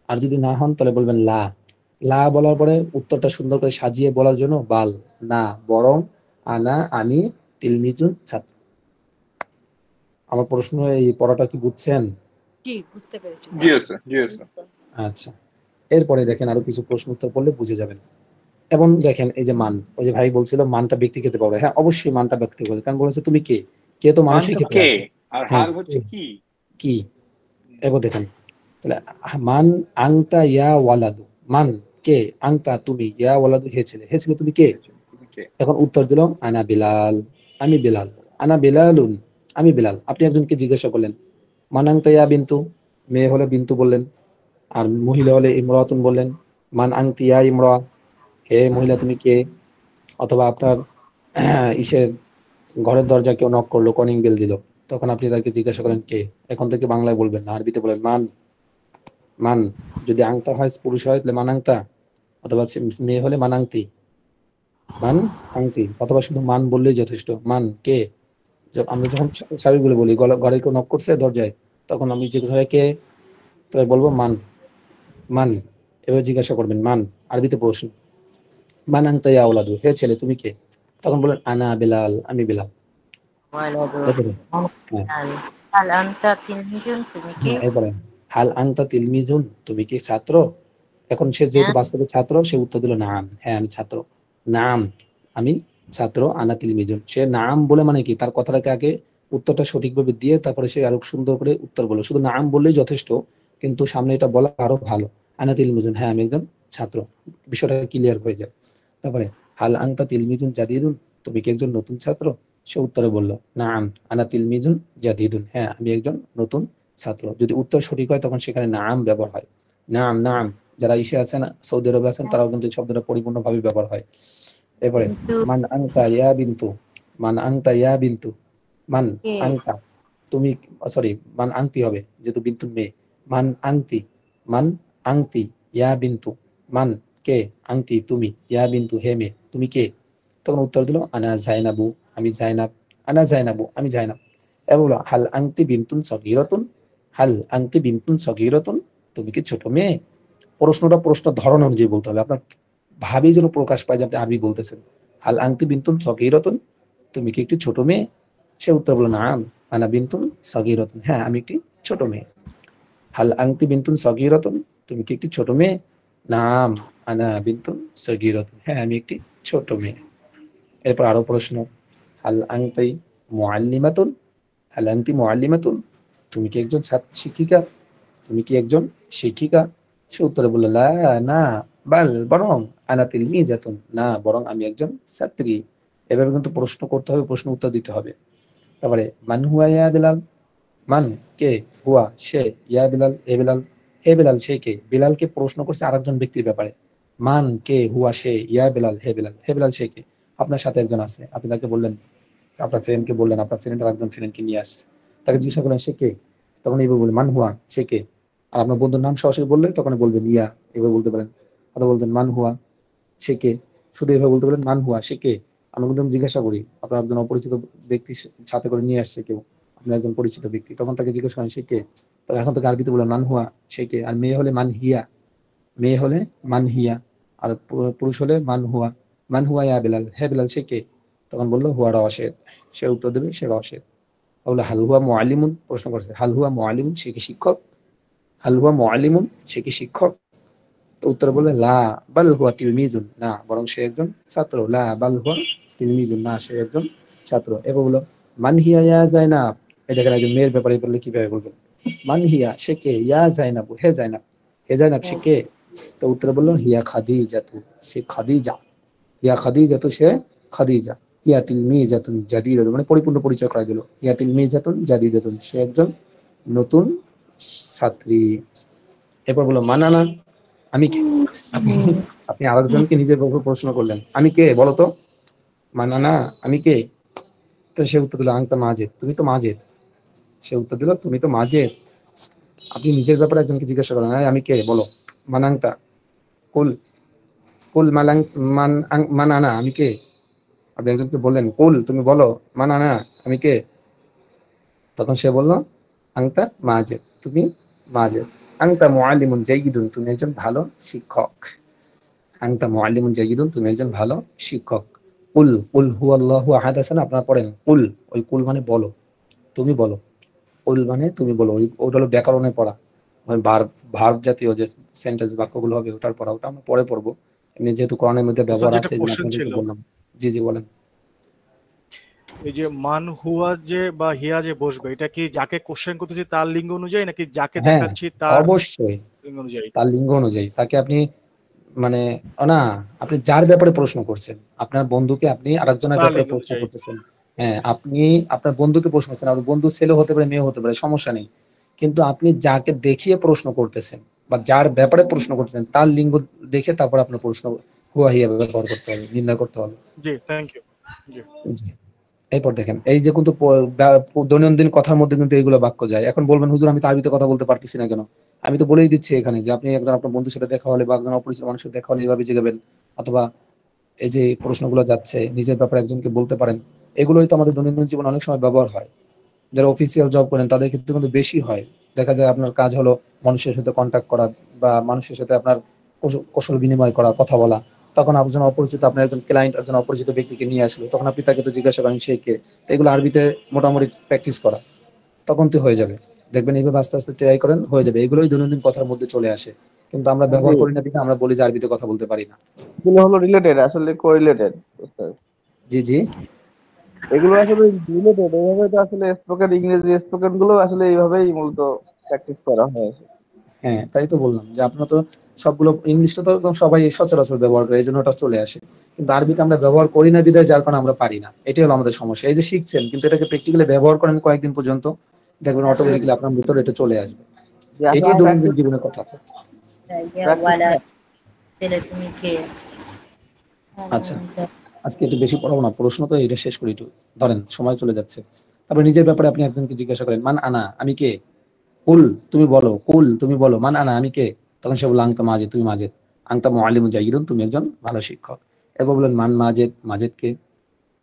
আর যদি না হন তাহলে বলবেন লা বলার পরে উত্তরটা সুন্দর করে সাজিয়ে বলার জন্য বাল, না, বরং, আমি তিলমিজুন, ছাত্র। আমার প্রশ্ন, এই পড়াটা কি বুঝছেন? জি, বুঝতে পেরেছি। জি স্যার, জি স্যার। আচ্ছা, এরপরে দেখেন আরো কিছু প্রশ্ন উত্তর করলে বুঝে যাবেন। এবং দেখেন এই যে মান, ওই যে ভাই বলছিল মানটা ব্যক্তি ক্ষেত্রে পাবে, হ্যাঁ অবশ্যই মানটা ব্যক্তি ক্ষেত্রে, কারণ বলেছে তুমি কে, তো মানুষের মানটা ক্ষেত্রে কে আছে। আর হ্যাঁ, হাল হচ্ছে কি? কি। এবার দেখেন, তাহলে মান আংতা ইয়া ওয়ালাদু, মান কে, আংতা তুমি, ইয়া ওয়ালাদু হে ছেলে তুমি কে। তুমি কে? এখন উত্তর দিল আনা বিলাল, আমি বিলাল, আনা বিলালুন, আমি বিলাল। আপনি একজনকে জিজ্ঞাসা করলেন মান আংতা ইয়া বিন্তু, মেয়ে হলে বিন্তু বললেন, আর মহিলা হলে ইমরাতুন বললেন। মান আংতি ইয়া ইমরা, হে মহিলা তুমি কে। অথবা আপনার ইসের ঘরের দরজা কেউ নক করলো, কলিং বেল দিল, তখন আপনি তাকে জিজ্ঞাসা করেন কে। এখন থেকে বাংলায় বলবেন না, আরবিতে বলেন মান। যদি আংতা হয়, পুরুষ হয় তাহলে মান আংতা, অথবা মেয়ে হলে মান আংতি, মান আংতি, অথবা শুধু মান বললেই যথেষ্ট, মান কে। আমরা যখন স্বাভাবিক বলে বলি ঘরে কেউ নক করছে দরজায়, তখন আমি জিজ্ঞাসা করি কে, তাহলে বলবো মান। এবার জিজ্ঞাসা করবেন মান, আরবিতে প্রশ্ন, মান আংতা ইয়া আওলাদু, হে ছেলে তুমি কে। তখন বলেন আনা বিলাল, আমি বিলাল। এরপরে, হ্যাঁ, হাল আনতা তিলমিজুন, তুমি কি? এরপরে হাল আংতা তিলমিজুন, তুমি কি ছাত্র। এখন সে যেহেতু হ্যাঁ। বাস্তবে ছাত্র, সে উত্তর দিল নাম, হ্যাঁ আমি ছাত্র। নাম, আমি ছাত্র, আনা তিলমিজুন। সে নাম বলে মানে কি, তার কথাটাকে আগে উত্তরটা সঠিকভাবে দিয়ে তারপরে সে আরো সুন্দর করে উত্তর বলে, শুধু নাম বললেই যথেষ্ট, কিন্তু সামনে এটা বলা আরো ভালো, আনা তিলমিজুন, হ্যাঁ আমি একজন ছাত্র, বিষয়টা ক্লিয়ার হয়ে যায়। তারপরে হাল আংতা তিলমিজুন জাদিদুন, তুমি কি একজন নতুন ছাত্র। সে উত্তরে বলল নাম আনা তিলমিজুন জাদিদুন, হ্যাঁ আমি একজন নতুন ছাত্র। যদি উত্তর সঠিক হয় তখন সেখানে নাম ব্যবহার হয়। নাম, যারা ইসে আছেন, সৌদি আরবে আছেন, তারাও কিন্তু এই শব্দটা পরিপূর্ণভাবে ব্যবহার হয়। এরপরে কিন্তু মান আংতা ইয়া বিন্তু, মান আংতা ইয়া বিন্তু, মান কে? আংতা তুমি, সরি মান আংতি হবে যেহেতু বিন্তু মেয়ে। মান আংতি ইয়া বিন্তু, মান কে, আংতি তুমি, ইয়া বিন্তু হে মেয়ে, তুমি কে। তখন উত্তর দিল আনা জাইনাবু, আমি জাইনাব, আনা জাইনাবু, আমি জাইনাব। এবার বলো হাল আংতি বিন্তুন সগীরাতুন, হাল আংতি বিন্তুন সগীরাতুন, তুমি কি ছোট মেয়ে। প্রশ্ন ধরন অনুযায়ী বলতে হবে, আপনার ভাবে যেন প্রকাশ পায় যে আপনি আরবি বলতেছেন। হাল আংতি বিন্তুন সগীরাতুন, তুমি কি একটি ছোট মেয়ে। সে উত্তর বলল নাম আনা বিন্তুন সগীরাতুন, হ্যাঁ আমি একটি ছোট মেয়ে। হাল আংতি বিন্তুন সগীরাতুন, তুমি কি একটি ছোট মেয়ে। নাম আনা বিন্তুন সগীরাতুন, হ্যাঁ আমি একটি ছোট মেয়ে। এরপর আরো প্রশ্ন, হাল আংতি মুআল্লিমাতুন, হাল আংতি মুআল্লিমাতুন, তুমি কি একজন শিক্ষিকা, তুমি কি একজন শিক্ষিকা। সে উত্তরে বলল লা, না, বাল বরং আনা তিলমিজাতুন, না বরং আমি একজন ছাত্রী। এভাবে কিন্তু প্রশ্ন করতে হবে, প্রশ্ন উত্তর দিতে হবে। তারপরে মান হুয়া ইয়া বিলাল, মান কে, হুয়া সে, ইয়া বিলাল এ বিলাল, হে বিলাল সে কে। বিলালকে প্রশ্ন করছে আরেকজন ব্যক্তির ব্যাপারে। মান কে, হুয়া সে, ইয়া বিলাল হে বিলাল, হে বিলাল সে কে। আপনার সাথে একজন আছে, আপনি তাকে বললেন, আপনার ফ্রেন্ডকে বললেন, আপনার ফ্রেন্ড আরেকজন ফ্রেন্ডকে নিয়ে আসছে, তাকে জিজ্ঞাসা করলেন সে কে, তখন এইভাবে বললেন মান হুয়া সে কে। আর আপনার বন্ধুর নাম সরাসরি বললে তখন বলবেন ইয়া, এভাবে বলতে পারেন। অথবা বলতেন মান হুয়া সে কে, শুধু এভাবে বলতে পারেন মান হুয়া সে কে। আমি কিন্তু জিজ্ঞাসা করি, আপনার একজন অপরিচিত ব্যক্তির সাথে করে নিয়ে আসছে কেউ, আপনার একজন পরিচিত ব্যক্তি, তখন তাকে জিজ্ঞাসা করেন সে কে। তো এখন তাকে আরবিতে বললেন মান হুয়া সে কে। আর মেয়ে হলে মান হিয়া, মেয়ে হলে মান হিয়া। আর পুরুষ হলে মান হুয়া। মান হুয়া ইয়া বিলাল, হে বিলাল সে কে। তখন বললো হুয়া রশেদ, সে উত্তর দেবে সে রশেদ। বললো হাল হুয়া মুআল্লিমুন, প্রশ্ন করছে হাল হুয়া মুআল্লিমুন, সে কি শিক্ষক। হাল হুয়া মুআল্লিমুন, সে কি শিক্ষক। তো উত্তরে বললেন লা বাল হুয়া তিলমিজুন, না বরং সে একজন ছাত্র। লা বাল হুয়া তিলমিজুন, না সে একজন ছাত্র। এবার বললো মান হিয়া ইয়া জাইনাব, এই দেখেন একজন মেয়ের ব্যাপারে বললে কিভাবে বলবেন। মান হিয়া সে কে, ইয়া জাইনাব হে জাইনাব, হে জাইনাব সে কে। তো উত্তরে বললো হিয়া খাদিজাতু, সে খাদিজা। ইয়া খাদিজাতু, সে খাদিজা। ইয়া তিলমিজাতুন জাদিদাতুন, মানে পরিপূর্ণ পরিচয় করা গেল। ইয়া তিলমিজাতুন জাদিদাতুন, সে একজন নতুন ছাত্রী। এরপর বললো মানানা, আমি কে। আপনি আপনি আরেকজনকে নিজের উপর প্রশ্ন করলেন, আমি কে বলো তো। মানানা, আমি কে। তো সে উত্তর দিল আংতা মাজেদ, তুমি তো মাজেদ। সে উত্তর দিল তুমি তো মাজেদ। আপনি নিজের ব্যাপারে একজনকে জিজ্ঞাসা করেন, আমি কে বলো। মানাংতা, কুল, কুল মালাং, মানানা, আমি কে। আপনি একজনকে বললেন কুল, তুমি বলো, মানানা, আমি কে। তখন সে বলল আংতা মাজেদ, তুমি মাজেদ। আংতা মুআল্লিমুন জাইয়িদুন, তুমি একজন ভালো শিক্ষক। আংতা মুআল্লিমুন জাইয়িদুন, তুমি একজন ভালো শিক্ষক। কুল, কুল হুয়াল্লাহু আহাদ আছে না, আপনারা পড়েন কুল, ওই কুল মানে বলো, তুমি বলো। কুল মানে তুমি বলো, ওইটা হলো ব্যাকরণে পড়া, ওই ভার্ব জাতীয় যে সেন্টেন্স বাক্যগুলো হবে ওটার পড়া, ওটা আমরা পরে পড়বো। এমনি যেহেতু কোরআনের মধ্যে স্যার ব্যবহার যেটা আছে, এই জন্য কোশ্চেন ছিল, আপনাদেরকে বললাম। জি জি বলেন। এই যে মান হুয়া যে বা হিয়া যে বসবে, এটা কি যাকে কোশ্চেন করতেছি তার লিঙ্গ অনুযায়ী নাকি যাকে হ্যাঁ দেখাচ্ছি তার অবশ্যই, লিঙ্গ অনুযায়ী? তার লিঙ্গ অনুযায়ী তাকে আপনি মানে না, আপনি যার ব্যাপারে প্রশ্ন করছেন, আপনার বন্ধুকে আপনি আরেকজনের তার ব্যাপারে লিঙ্গ প্রশ্ন অনুযায়ী। করতেছেন। হ্যাঁ, আপনি আপনার বন্ধুকে প্রশ্ন করছেন, আপনার বন্ধু ছেলে হতে পারে মেয়ে হতে পারে, সমস্যা নেই। কিন্তু আপনি যাকে দেখিয়ে প্রশ্ন করতেছেন বা যার ব্যাপারে প্রশ্ন করতেছেন তার লিঙ্গ দেখে তারপর আপনার প্রশ্ন হুয়া হিয়া ব্যবহার করতে হবে, নির্ণয় করতে হবে। জি থ্যাংক ইউ। জি জি। এরপর দেখেন এই যে কিন্তু দৈনন্দিন কথার মধ্যে কিন্তু এইগুলো বাক্য যায়। এখন বলবেন হুজুর আমি তো আরবিতে কথা বলতে পারতেছি না কেন। আমি তো বলেই দিচ্ছি এখানে যে আপনি একজন আপনার বন্ধুর সাথে দেখা হলে বা একজন অপরিচিত মানুষের সাথে দেখা হলে এইভাবে জিগাবেন। অথবা এই যে প্রশ্নগুলো যাচ্ছে নিজের ব্যাপারে একজনকে বলতে পারেন। এগুলোই তো আমাদের দৈনন্দিন জীবনে অনেক সময় ব্যবহার হয়। যারা অফিসিয়াল জব করেন তাদের ক্ষেত্রে কিন্তু বেশি হয়। দেখা যায় আপনার কাজ হলো মানুষের সাথে কন্ট্যাক্ট করা বা মানুষের সাথে আপনার কৌশল বিনিময় করা, কথা বলা। তখন একজন অপরিচিত, আপনার একজন ক্লায়েন্ট একজন অপরিচিত ব্যক্তিকে নিয়ে আসলো, তখন আপনি তাকে তো জিজ্ঞাসা করেন সে কে। তো এগুলো আরবিতে মোটামুটি প্র্যাকটিস করা, তখন তো হয়ে যাবে। দেখবেন এইভাবে আস্তে আস্তে ট্রাই করেন, হয়ে যাবে। এগুলোই দৈনন্দিন কথার মধ্যে চলে আসে, কিন্তু আমরা জি, ব্যবহার করি না, আমরা বলি যে আরবিতে কথা বলতে পারি না। এগুলো হলো রিলেটেড, আসলে কোরিলেটেড। জি জি। এগুলো আসলে রিলেটেড, এইভাবে তো আসলে স্পোকেন ইংরেজি স্পোকেন গুলো আসলে এইভাবেই মূলত প্র্যাকটিস করা হয়। হ্যাঁ তাই তো বললাম যে আপনারা তো সবগুলো, ইংলিশটা তো একদম সবাই সচরাচর ব্যবহার করে, এই জন্য ওটা চলে আসে। কিন্তু আরবিটা আমরা ব্যবহার করি না বিধায় যার কারণে আমরা পারি না, এটাই হলো আমাদের সমস্যা। এই যে শিখছেন কিন্তু এটাকে প্র্যাকটিক্যালি ব্যবহার করেন কয়েকদিন পর্যন্ত, দেখবেন অটোমেটিক্যালি আপনার ভিতরে এটা চলে আসবে। যে আসলে এটাই দৈনন্দিন প্র্যাকটিস জীবনের কথা। প্র্যাকটিস ছেলে তুমি কে? আচ্ছা, আজকে একটু বেশি পড়াবো না, প্রশ্ন তো এটা শেষ করি একটু, ধরেন সময় চলে যাচ্ছে। তারপরে নিজের ব্যাপারে আপনি একজনকে জিজ্ঞাসা করেন মান আনা, আমি কে। কুল, তুমি বলো, কুল তুমি বলো, মান আনা, আমি কে। তখন সে বললো আংতা মাজেদ, তুমি মাজেদ। আংতা মুআল্লিমুন জাইয়িদুন, তুমি একজন ভালো শিক্ষক। এরপর বললেন মান মাজেদ, মাজেদ কে।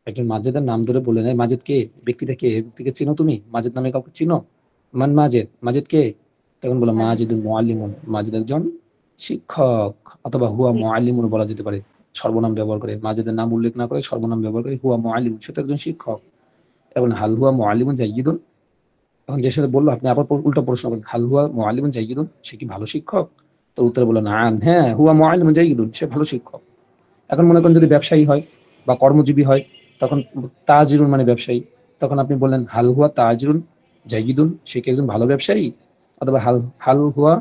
একজন মাজেদের নাম ধরে বললেন এই মাজেদ কে, ব্যক্তিটা কে, ব্যক্তিকে চিনো তুমি, মাজেদ নামে কাউকে চিনো। মান মাজেদ, মাজেদ কে। তখন বললো মাজিদুল মুআল্লিমুন, মাজেদ একজন শিক্ষক। অথবা হুয়া মুআল্লিমুন বলা যেতে পারে, সর্বনাম ব্যবহার করে, মাজেদের নাম উল্লেখ না করে সর্বনাম ব্যবহার করে হুয়া মুআল্লিমুন, সে তো একজন শিক্ষক। এবং হাল হুয়া মুআল্লিমুন জাইয়িদুন, এখন যে সাথে বললো আপনি আবার উল্টা প্রশ্ন করেন হাল হুয়া মুআল্লিমুন জাইয়িদুন, সে কি ভালো শিক্ষক। তো উত্তরে বললো না, হ্যাঁ হুয়া মুআল্লিমুন জাইয়িদুন, সে ভালো শিক্ষক। এখন মনে করেন যদি ব্যবসায়ী হয় বা কর্মজীবী হয়, তখন তাজিরুন মানে ব্যবসায়ী, তখন আপনি বললেন হাল হুয়া তাজিরুন জাইয়িদুন, সে কি একজন ভালো ব্যবসায়ী। অথবা হাল হাল হুয়া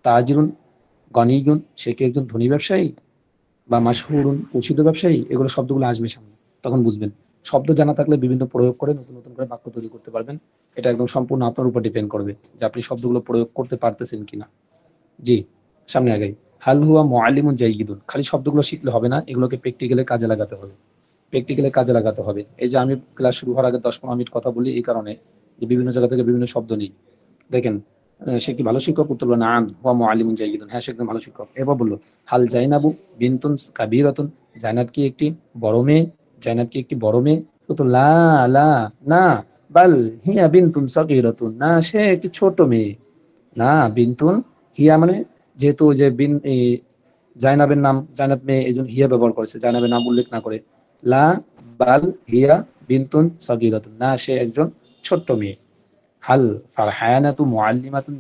তাজিরুন গনিয়ুন সে কি একজন ধনী ব্যবসায়ী, বা মাশহুরুন প্রসিদ্ধ ব্যবসায়ী, এগুলো শব্দগুলো আসবে সামনে, তখন বুঝবেন। শব্দ জানা থাকলে বিভিন্ন প্রয়োগ করে নতুন নতুন করে বাক্য তৈরি করতে পারবেন। এটা একদম সম্পূর্ণ আপনার উপর ডিপেন্ড করবে যে আপনি শব্দগুলো প্রয়োগ করতে পারতেছেন কিনা। জি, সামনে আগাই। হাল হুয়া মুআল্লিমুন জাইয়িদুন, খালি শব্দগুলো শিখলে হবে না, এগুলোকে প্র্যাকটিক্যালি কাজে লাগাতে হবে। এই যে আমি ক্লাস শুরু হওয়ার আগে 10-15 মিনিট কথা বলি এই কারণে যে বিভিন্ন জায়গা থেকে বিভিন্ন শব্দ নিই। দেখেন সে কি ভালো শিক্ষক? উত্তর বলল নাম হুয়া মুআল্লিমুন জাইয়িদুন, হ্যাঁ সে একজন ভালো শিক্ষক। এবার বলল হাল জাইনাবু বিনতুন কাবীরাতুন, জাইনাব কি একটি বড় মেয়ে? তো লা লা না, বাল হিয়া বিনতুন সাগীরাতুন, না সে একটি ছোট মেয়ে। না বিনতুন হিয়া মানে যেহেতু যে বিন জাইনাবের নাম, জাইনাব মেয়ে, এই জন্য হিয়া ব্যবহার করেছে, জাইনাবের নাম উল্লেখ না করে। লা বাল হিয়া বিনতুন সাগীরাতুন, না সে একজন ছোট্ট মেয়ে। হাল ফারহানাতু মুআল্লিমাতুন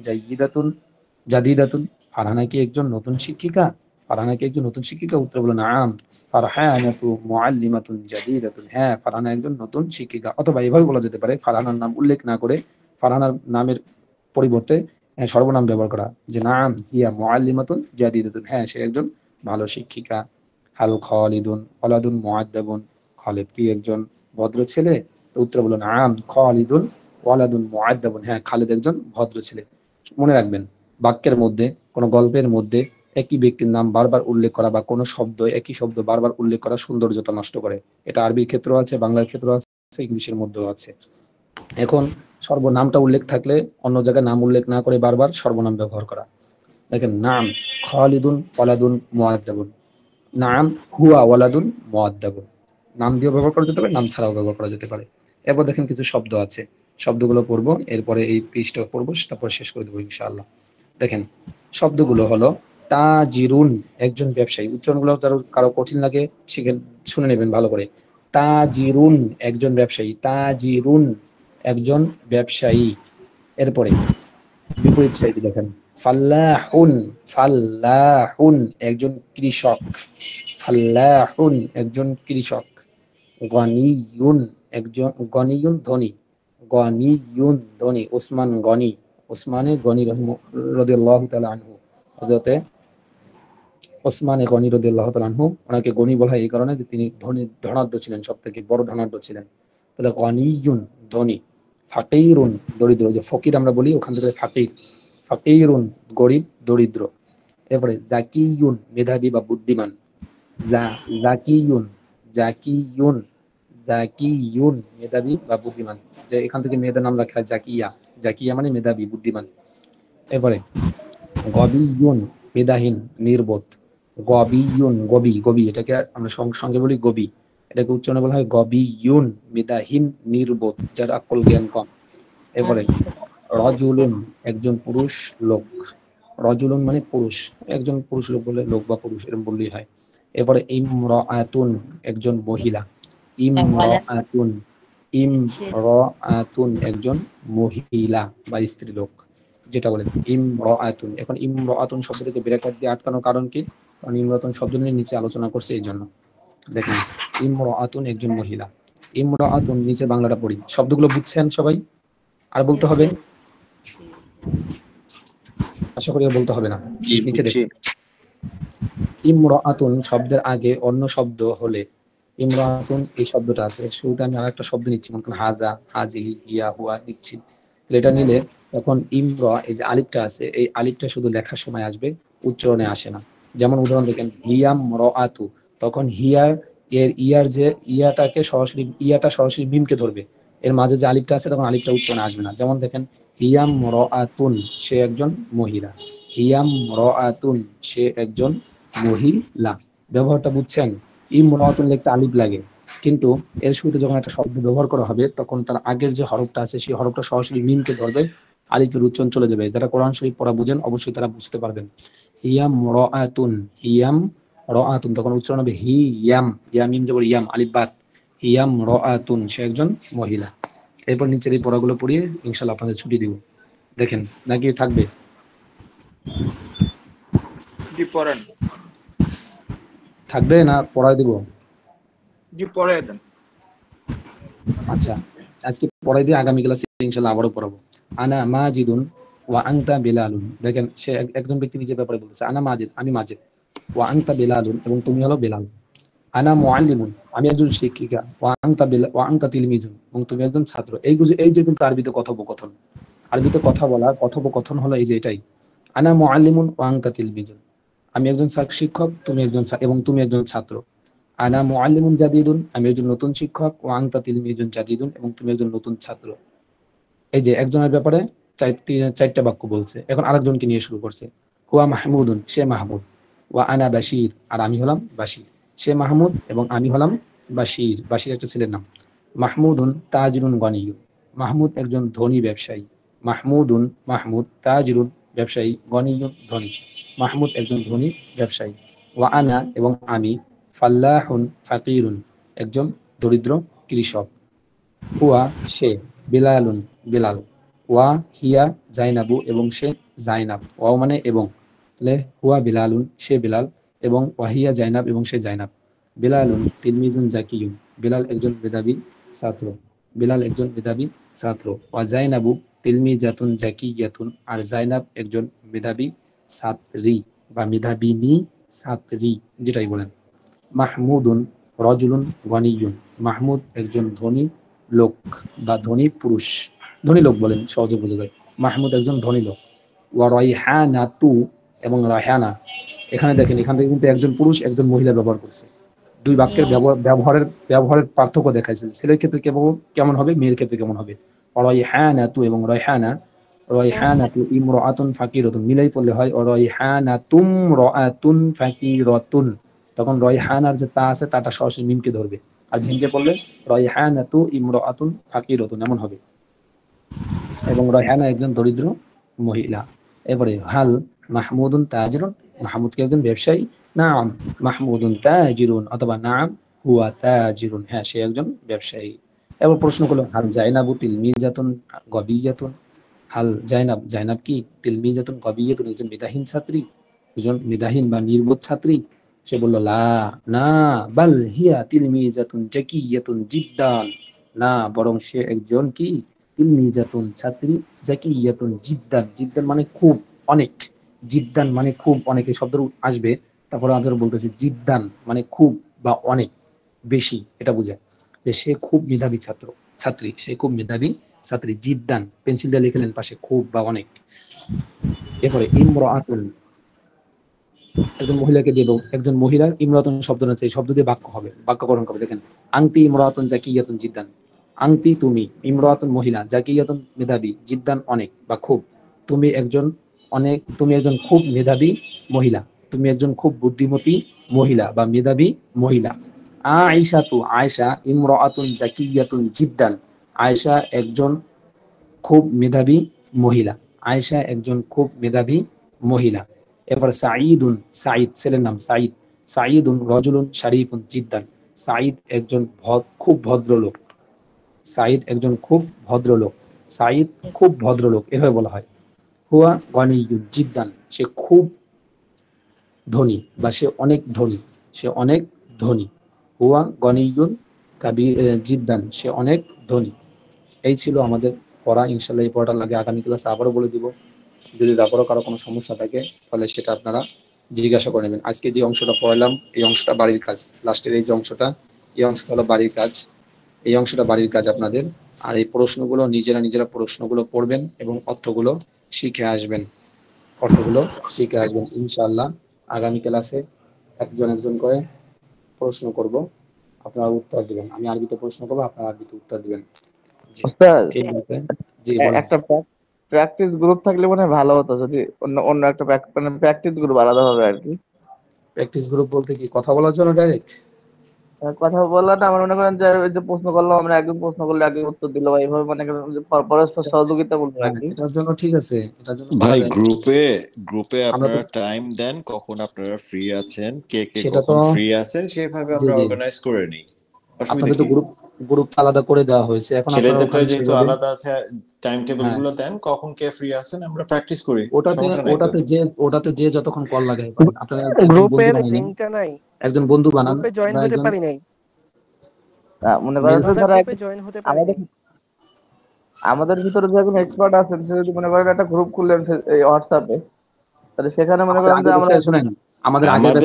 জাদিদাতুন, ফারহানা কি একজন নতুন শিক্ষিকা? উত্তর বলো নাম ফারহানাতু মুআল্লিমাতুন জাদিদাতুন, হ্যাঁ ফারহানা একজন নতুন শিক্ষিকা। অথবা এভাবে বলা যেতে পারে ফারহানার নাম উল্লেখ না করে ফারহানার নামের পরিবর্তে সর্বনাম ব্যবহার করা, যে নাম হিয়া মুআল্লিমাতুন জাদিদাতুন, হ্যাঁ সে একজন ভালো শিক্ষিকা। হাল খালিদুন ওয়ালাদুন মুআদ্দাবুন, খালিদ কি একজন ভদ্র ছেলে? উত্তর বলো নাম খালিদুন ওয়ালাদুন মুআদ্দাবুন, হ্যাঁ খালিদ একজন ভদ্র ছেলে। মনে রাখবেন, বাক্যের মধ্যে কোনো গল্পের মধ্যে একই ব্যক্তির নাম বারবার উল্লেখ করা বা কোনো শব্দ একই শব্দ বারবার উল্লেখ করা সৌন্দর্যতা নষ্ট করে। এটা আরবির ক্ষেত্রেও আছে, বাংলার ক্ষেত্রেও আছে, ইংলিশের মধ্যেও আছে। এখন সর্বনামটা উল্লেখ থাকলে অন্য জায়গায় নাম উল্লেখ না করে বারবার সর্বনাম ব্যবহার করা। দেখেন নাম খালিদুন ওয়ালাদুন মুআদ্দাবুন, নাম হুয়া ওয়ালাদুন মুআদ্দাবুন, নাম দিয়েও ব্যবহার করা যেতে পারে, নাম ছাড়াও ব্যবহার করা যেতে পারে। এরপর দেখেন কিছু শব্দ আছে, শব্দগুলো পড়বো, এরপরে এই পৃষ্ঠা পড়বো, তারপর শেষ করে দেবো ইনশাআল্লাহ। দেখেন শব্দগুলো হলো তাজিরুন একজন ব্যবসায়ী, উচ্চারণগুলো কারো কঠিন লাগে শিখে শুনে নেবেন ভালো করে। তাজিরুন একজন ব্যবসায়ী, এরপরে বিপরীত সাইডে দেখেন ফাল্লাহুন একজন কৃষক, গনিয়ুন ধনী, ওসমানে গনি রাদিয়াল্লাহু তাআলা আনহু, হযরতে ওসমানে গনি রাদিয়াল্লাহু তাআলা আনহু, ওনাকে গনি বলা হয় এই কারণে যে তিনি ধনাঢ্য ছিলেন, সবথেকে বড় ধনাঢ্য ছিলেন। তাহলে গনিয়ুন ধনী, ফাকিরুন দরিদ্র, যে ফকির আমরা বলি ওখান থেকে ফাকিরুন গরিব দরিদ্র। এরপরে জাকিয়ুন মেধাবী বা বুদ্ধিমান, জাকিয়ুন মেধাবী বা বুদ্ধিমান, যে এখান থেকে মেয়েদের নাম রাখা হয় জাকিয়া মানে মেধাবী বুদ্ধিমান। এরপরে গবিয়ুন মেধাহীন নির্বোধ, গবি এটাকে আমরা সঙ্গে বলি গবি, এটাকে উচ্চারণে বলা হয় গবিয়ুন মেধাহীন নির্বোধ, যার আকল জ্ঞান কম। এরপরে রজুলুন একজন পুরুষ লোক, রজুলুন মানে পুরুষ, একজন পুরুষ লোক বলে লোক বা পুরুষ এরকম বললেই হয়। এরপরে ইমরাআতুন একজন মহিলা, ইমরাআতুন একজন মহিলা বা স্ত্রী লোক, যেটা বলে ইমরাআতুন। এখন ইমরাআতুন শব্দটাকে ব্র্যাকেট দিয়ে আটকানোর কারণ কি? কারণ ইমরাআতুন শব্দ নিয়ে নিচে আলোচনা করছে এই জন্য। দেখেন ইমরাআতুন একজন মহিলা, ইমরাআতুন নিচে বাংলাটা পড়ি, শব্দগুলো বুঝছেন সবাই? আর বলতে হবে? আশা করি বলতে হবে না। নিচে দেখুন ইমরাআতুন শব্দের আগে অন্য শব্দ হলে, ইমরাআতুন এই শব্দটা আছে, শুরুতে আমি আরেকটা শব্দ নিচ্ছি, মনে হাজা, হাজিহি, হিয়া, হুয়া নিচ্ছি, এটা নিলে তখন ইমরা এই যে আলিফটা আছে, এই আলিফটা শুধু লেখার সময় আসবে, উচ্চারণে আসে না। যেমন উদাহরণ দেখেন হিয়াম রাআতু, তখন হিয়ার এর ইয়াটা সরাসরি মিমকে ধরবে, এর মাঝে যে আলিফটা আছে তখন আলিফটা উচ্চারণে আসবে না। যেমন দেখেন হিয়াম রাআতুন সে একজন মহিলা, হিয়াম রাআতুন সে একজন মহিলা, ব্যবহারটা বুঝছেন? ইমরাআতুন লিখতে আলিফ লাগে, কিন্তু এর শুরুতে যখন একটা শব্দ ব্যবহার করা হবে তখন তার আগের যে হরফটা আছে সেই হরফটা সরাসরি মিমকে ধরবে, আলিফের উচ্চারণ চলে যাবে। যারা কোরআন শরীফ পড়া বুঝেন অবশ্যই তারা বুঝতে পারবেন। হিয়াম রাআতুন তখন উচ্চারণ হবে হিয়াম, মিম জবর ইয়াম, আলিফ বাত, হিয়াম রাআতুন সে একজন মহিলা। এরপর নিচের এই পড়াগুলো পড়িয়ে ইনশাআল্লাহ আপনাদের ছুটি দিব। দেখেন নাকি থাকবে? জি পড়েন। থাকবে না পড়ায় দিব? জি পড়ায় দেন। আচ্ছা আজকে পড়াই দিয়ে আগামী ক্লাসে ইনশাআল্লাহ আবারও পড়াবো। আনা মাজিদুন ওয়া আনতা বিলালুন। দেখেন সে একজন ব্যক্তি নিজের ব্যাপারে বলতেছে, আনা মাজিদ, আমি মাজিদ। ওয়া আনতা বিলালুন, এবং তুমি হলো বেলাল। আনা মুআল্লিমুন, আমি একজন শিক্ষিকা। ওয়া আনতা তিলমিজুন, এবং তুমি একজন ছাত্র। এই যে কিন্তু আরবিতে কথোপকথন। আরবিতে কথা বলা, কথোপকথন হলো এই যে এটাই। আনা মুআল্লিমুন ওয়া আনতা তিলমিজুন, আমি একজন শিক্ষক, এবং তুমি একজন ছাত্র। আনা মুআল্লিমুন জাদিদুন, আমি একজন নতুন শিক্ষক। ওয়া আনতা তিলমিজুন জাদিদুন, এবং তুমি একজন নতুন ছাত্র। এই যে একজনের ব্যাপারে চারটা বাক্য বলছে। এখন আরেকজনকে নিয়ে শুরু করছে। হুয়া মাহমুদুন, সে মাহমুদ। ওয়া আনা বাশির, আর আমি হলাম বাশির। সে মাহমুদ এবং আমি হলাম বাশির। বাশির একটা ছেলের নাম। মাহমুদুন তাজিরুন গনিয়ুন, মাহমুদ একজন ধনী ব্যবসায়ী। মাহমুদ তাজিরুন ব্যবসায়ী, গনিয়ুন ধনী। মাহমুদ একজন ধনী ব্যবসায়ী। ওয়া আনা, এবং আমি, ফাল্লাহুন ফাকিরুন, একজন দরিদ্র কৃষক। হুয়া, সে, বিলালুন, বিলাল। ওয়া হিয়া জাইনাবু, এবং সে জাইনাব। ওয়াও মানে এবং, তাহলে হুয়া বিলালুন, সে বিলাল, এবং ওয়াহিয়া জাইনাব, এবং সে জাইনাব। বিলালুন তিলমিজুন জাকিয়ুন, বিলাল একজন মেধাবী ছাত্র। বিলাল একজন মেধাবী ছাত্র। ওয়া জাইনাবু তিলমিজাতুন জাকিয়াতুন, আর জাইনাব একজন মেধাবী ছাত্রী বা মেধাবিনী ছাত্রী, যেটাই বলেন। মাহমুদুন রজুলুন গনিয়ুন, মাহমুদ একজন ধনী লোক বা ধনী পুরুষ। ধনী লোক বলেন, সহজে বোঝা যায়। মাহমুদ একজন ধনী লোক। ওয়া রাইহানাতু, এবং রায়হানা। এখানে দেখেন, এখান থেকে কিন্তু একজন পুরুষ একজন মহিলা ব্যবহার করছে। দুই বাক্যের ব্যবহারের পার্থক্য দেখাইছে। ছেলের ক্ষেত্রে কেমন হবে, মেয়ের ক্ষেত্রে কেমন হবে। রাইহানাতু এবং রায়হানাতু ইমরাআতুন ফাকিরাতুন, মিলাই পড়লে হয় রায়হানাতুম রাআতুন ফাকিরাতুন। তখন রায়হানার যে তা আছে, তাটা সরাসরি মিমকে ধরবে। আর জিমকে পড়লে রায়হানাতু ইমরাআতুন ফাকিরাতুন, এমন হবে। এবং রায়হানা একজন দরিদ্র মহিলা। এরপরে হাল মাহমুদুন তাজিরুন, মাহমুদ কি একজন ব্যবসায়ী? নাম মাহমুদুন তাজিরুন, অথবা নাম হুয়া তাজিরুন, হ্যাঁ সে একজন ব্যবসায়ী। এবার প্রশ্ন করলো, হাল জাইনাবু তিলমিজাতুন গবিয়াতুন, হাল জাইনাব কি তিলমিজাতুন গবিয়াতুন, একজন মেধাহীন ছাত্রী, একজন মেধাহীন বা নির্বোধ ছাত্রী? সে বলল লা, না, বাল হিয়া তিলমিজাতুন জাকিয়াতুন জিদ্দান, না বরং সে একজন কি তিলমিজাতুন ছাত্রী, জাকিয়াতুন জিদ্দান, জিদ্দান মানে খুব, অনেক। জিদ্দান মানে খুব, অনেক, এই শব্দ আসবে। তারপরে আমাদের বলতেছি জিদ্দান মানে খুব বা অনেক বেশি, এটা বোঝায় যে সে খুব মেধাবী ছাত্রী, সে খুব মেধাবী ছাত্রী। জিদ্দান পেন্সিল দিয়ে লিখলেন পাশে, খুব বা অনেক। এরপরে ইমরাআতুন, একজন মহিলাকে দেব, একজন মহিলার ইমরাতুন শব্দ আছে, এই শব্দ দিয়ে বাক্য হবে, বাক্যকরণ হবে। দেখেন, আংতি ইমরাতুন জাকিয়াতুন জিদ্দান। আংতি তুমি, ইমরাতুন মহিলা, জাকিয়াতুন মেধাবী, জিদ্দান অনেক বা খুব। তুমি একজন খুব মেধাবী মহিলা, তুমি একজন খুব বুদ্ধিমতী মহিলা বা মেধাবী মহিলা। আয়েশা ইমরাতুন জাকিয়াতুন জিদ্দান, আয়েশা একজন খুব মেধাবী মহিলা। আয়েশা একজন খুব মেধাবী মহিলা। এরপর সাঈদুন, সাঈদ ছেলের নাম সাঈদ। সাঈদুন রজুলুন শরীফুন জিদ্দান, সাঈদ একজন খুব ভদ্রলোক। সাঈদ একজন খুব ভদ্রলোক। সাঈদ খুব ভদ্রলোক, এভাবে বলা হয়। হুয়া গনিয়ুন জিদ্দান, সে খুব ধনী বা সে অনেক ধনী, সে অনেক ধনী। হুয়া গনিয়ুন জিদ্দান, সে অনেক ধনী। এই ছিল আমাদের পড়া। ইনশাল্লাহ এই পড়াটা লাগে আগামী ক্লাসে আবারও বলে দিব। যদি তারপরও কারো কোনো সমস্যা থাকে তাহলে সেটা আপনারা জিজ্ঞাসা করে নেবেন। আজকে যে অংশটা পড়লাম, এই অংশটা বাড়ির কাজ। লাস্টের এই যে অংশটা, এই অংশটা হলো বাড়ির কাজ। এই অংশটা বাড়ির কাজ আপনাদের। আর এই প্রশ্নগুলো নিজেরা প্রশ্নগুলো পড়বেন এবং অর্থগুলো শিখে আসবেন। ইনশাআল্লাহ আগামী ক্লাসে একজন করে প্রশ্ন করব, আপনারা উত্তর দিবেন। আমি আরবিতে প্রশ্ন করবো, আপনারা আরবিতে উত্তর দিবেন। জি ওস্তাদ, ঠিক আছে। জি বলেন। একটা প্র্যাকটিস গ্রুপ থাকলে মনে হয় ভালো হতো, যদি অন্য একটা প্র্যাকটিস গ্রুপ আলাদা হবে আর কি। প্র্যাকটিস গ্রুপ বলতে কি, কথা বলার জন্য ডাইরেক্ট? কথা বললাম না, আমার মনে করেন যে ওই যে প্রশ্ন করলাম আমরা, একজন প্রশ্ন করলে একজন উত্তর দিল, বা এইভাবে মনে করেন যে পরস্পর সহযোগিতা বলবো আর কি। এটার জন্য ঠিক আছে, এটার জন্য ভাই করা যায়। গ্রুপে আমরা আপনারা তো টাইম দেন কখন আপনারা ফ্রি আছেন, কে সেটা তো কখন ফ্রি আছেন, সেভাবে জি আমরা জি অর্গানাইজ করে নিই। অসুবিধা আপনাদের তো কি? গ্রুপ আলাদা করে দেওয়া হয়েছে, এখন আপনারা ছেলেদেরটা ওখানে যেহেতু সেভাবে আলাদা আছে, টাইম টেবিল হ্যাঁ গুলো দেন কখন কে ফ্রি আছেন, আমরা প্র্যাকটিস করি, ওটাতে সমস্যা নাই তো। ওটাতে যে যতক্ষণ কল লাগাই পারেন। আপনারা একজন বন্ধু গ্রুপের বানাই নেন, লিংকটা নাই, একজন বন্ধু বানান গ্রুপে জয়েন বা হতে একজন পারি নাই, মনে করেন যে আলাদা ধরো গ্রুপে জয়েন হতে পারি আমাদের নাই। আমাদের ভিতরে যে কোনো এক্সপার্ট আছেন, সে যদি মনে করেন একটা গ্রুপ খুললেন এই হোয়াটসঅ্যাপে, তাহলে সেখানে মনে করেন যে আমরা শুনেন, আমাদের আগের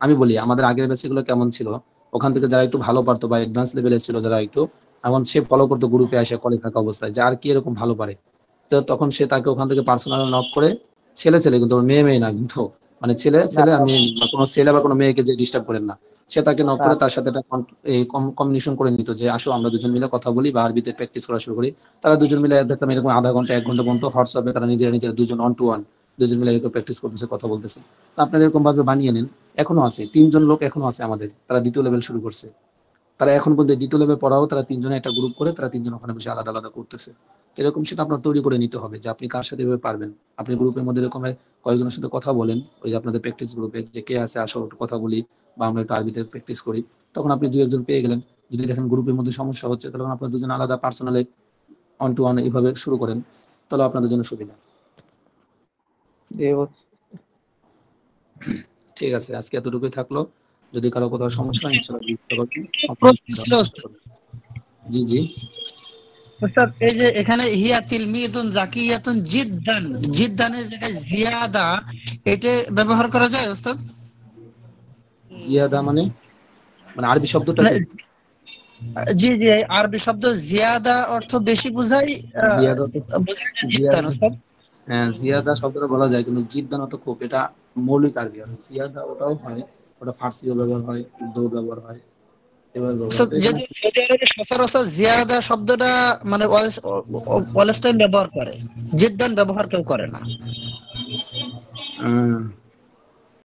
আমি বলি আমাদের আগের ব্যাচে গুলো কেমন ছিল, ওখান থেকে যারা একটু ভালো পারতো বা অ্যাডভান্স লেভেলে ছিল যারা একটু, এখন সে ফলো করতো গ্রুপে এসে কলে থাকা অবস্থায় যে আর কি এরকম ভালো পারে, তো তখন সে তাকে ওখান থেকে পার্সোনাল নক করে, ছেলে কিন্তু মেয়ে না, কিন্তু মানে ছেলে আমি কোনো ছেলে বা কোনো মেয়েকে যে ডিস্টার্ব করেন না, সে তাকে নক করে তার সাথে একটা কমিউনিকেশন করে নিত যে আসো আমরা দুজন মিলে কথা বলি বা আরবিতে প্র্যাকটিস করা শুরু করি। তারা দুজন মিলে দেখতাম এরকম আধা ঘন্টা 1 ঘন্টা পর্যন্ত হোয়াটসঅ্যাপে তারা নিজেরা দুজন অন টু ওয়ান দুজন মিলে এরকম প্র্যাকটিস করতেছে, কথা বলতেছে। আপনারা এরকম ভাবে বানিয়ে নেন। এখনো আছে 3 জন লোক এখনো আছে আমাদের, তারা দ্বিতীয় লেভেল শুরু করছে। তারা এখন পর্যন্ত দ্বিতীয় লেভেল পড়াও তারা 3 জনে একটা গ্রুপ করে তারা 3 জন ওখানে বসে আলাদা আলাদা করতেছে। এরকম সেটা আপনার তৈরি করে নিতে হবে যে আপনি কার সাথে এভাবে পারবেন। আপনি গ্রুপের মধ্যে এরকম কয়েকজনের সাথে কথা বলেন, ওই যে আপনাদের প্র্যাকটিস গ্রুপে যে কে আছে আসো একটু কথা বলি বা আমরা একটু আরবিতে প্র্যাকটিস করি, তখন আপনি 2-1 জন পেয়ে গেলেন। যদি দেখেন গ্রুপের মধ্যে সমস্যা হচ্ছে, তাহলে আপনার দুজন আলাদা পার্সোনালি অন টু ওয়ান এইভাবে শুরু করেন, তাহলে আপনাদের জন্য সুবিধা। ঠিক আছে, আজকে এতটুকুই থাকলো। যদি কারো কোথাও সমস্যা হয় জি জি ওস্তাদ, এই যে এখানে হিয়া তিলমিদুন জাকিয়াতুন জিদ্দান, জিদ্দানের জায়গায় জিয়াদা এটা ব্যবহার করা যায় ওস্তাদ? জিয়াদা মানে আরবি শব্দটা কি? জি জি, আরবি শব্দ জিয়াদা অর্থ বেশি বোঝায়, জিদ্দান ওস্তাদ। হ্যাঁ, জিয়াদা শব্দটা বলা যায়, কিন্তু জিদ্দান তো খুব এটা মৌলিক আরবি। আর জিয়াদা ওটাও হয়, ওটা ফার্সিও ব্যবহার হয়, উর্দুও ব্যবহার হয়। যদি সৌদি আরবে সচরাচর জিয়াদা শব্দটা মানে অলস টাইম ব্যবহার করে, জিদ্দান ব্যবহার কেউ করে না।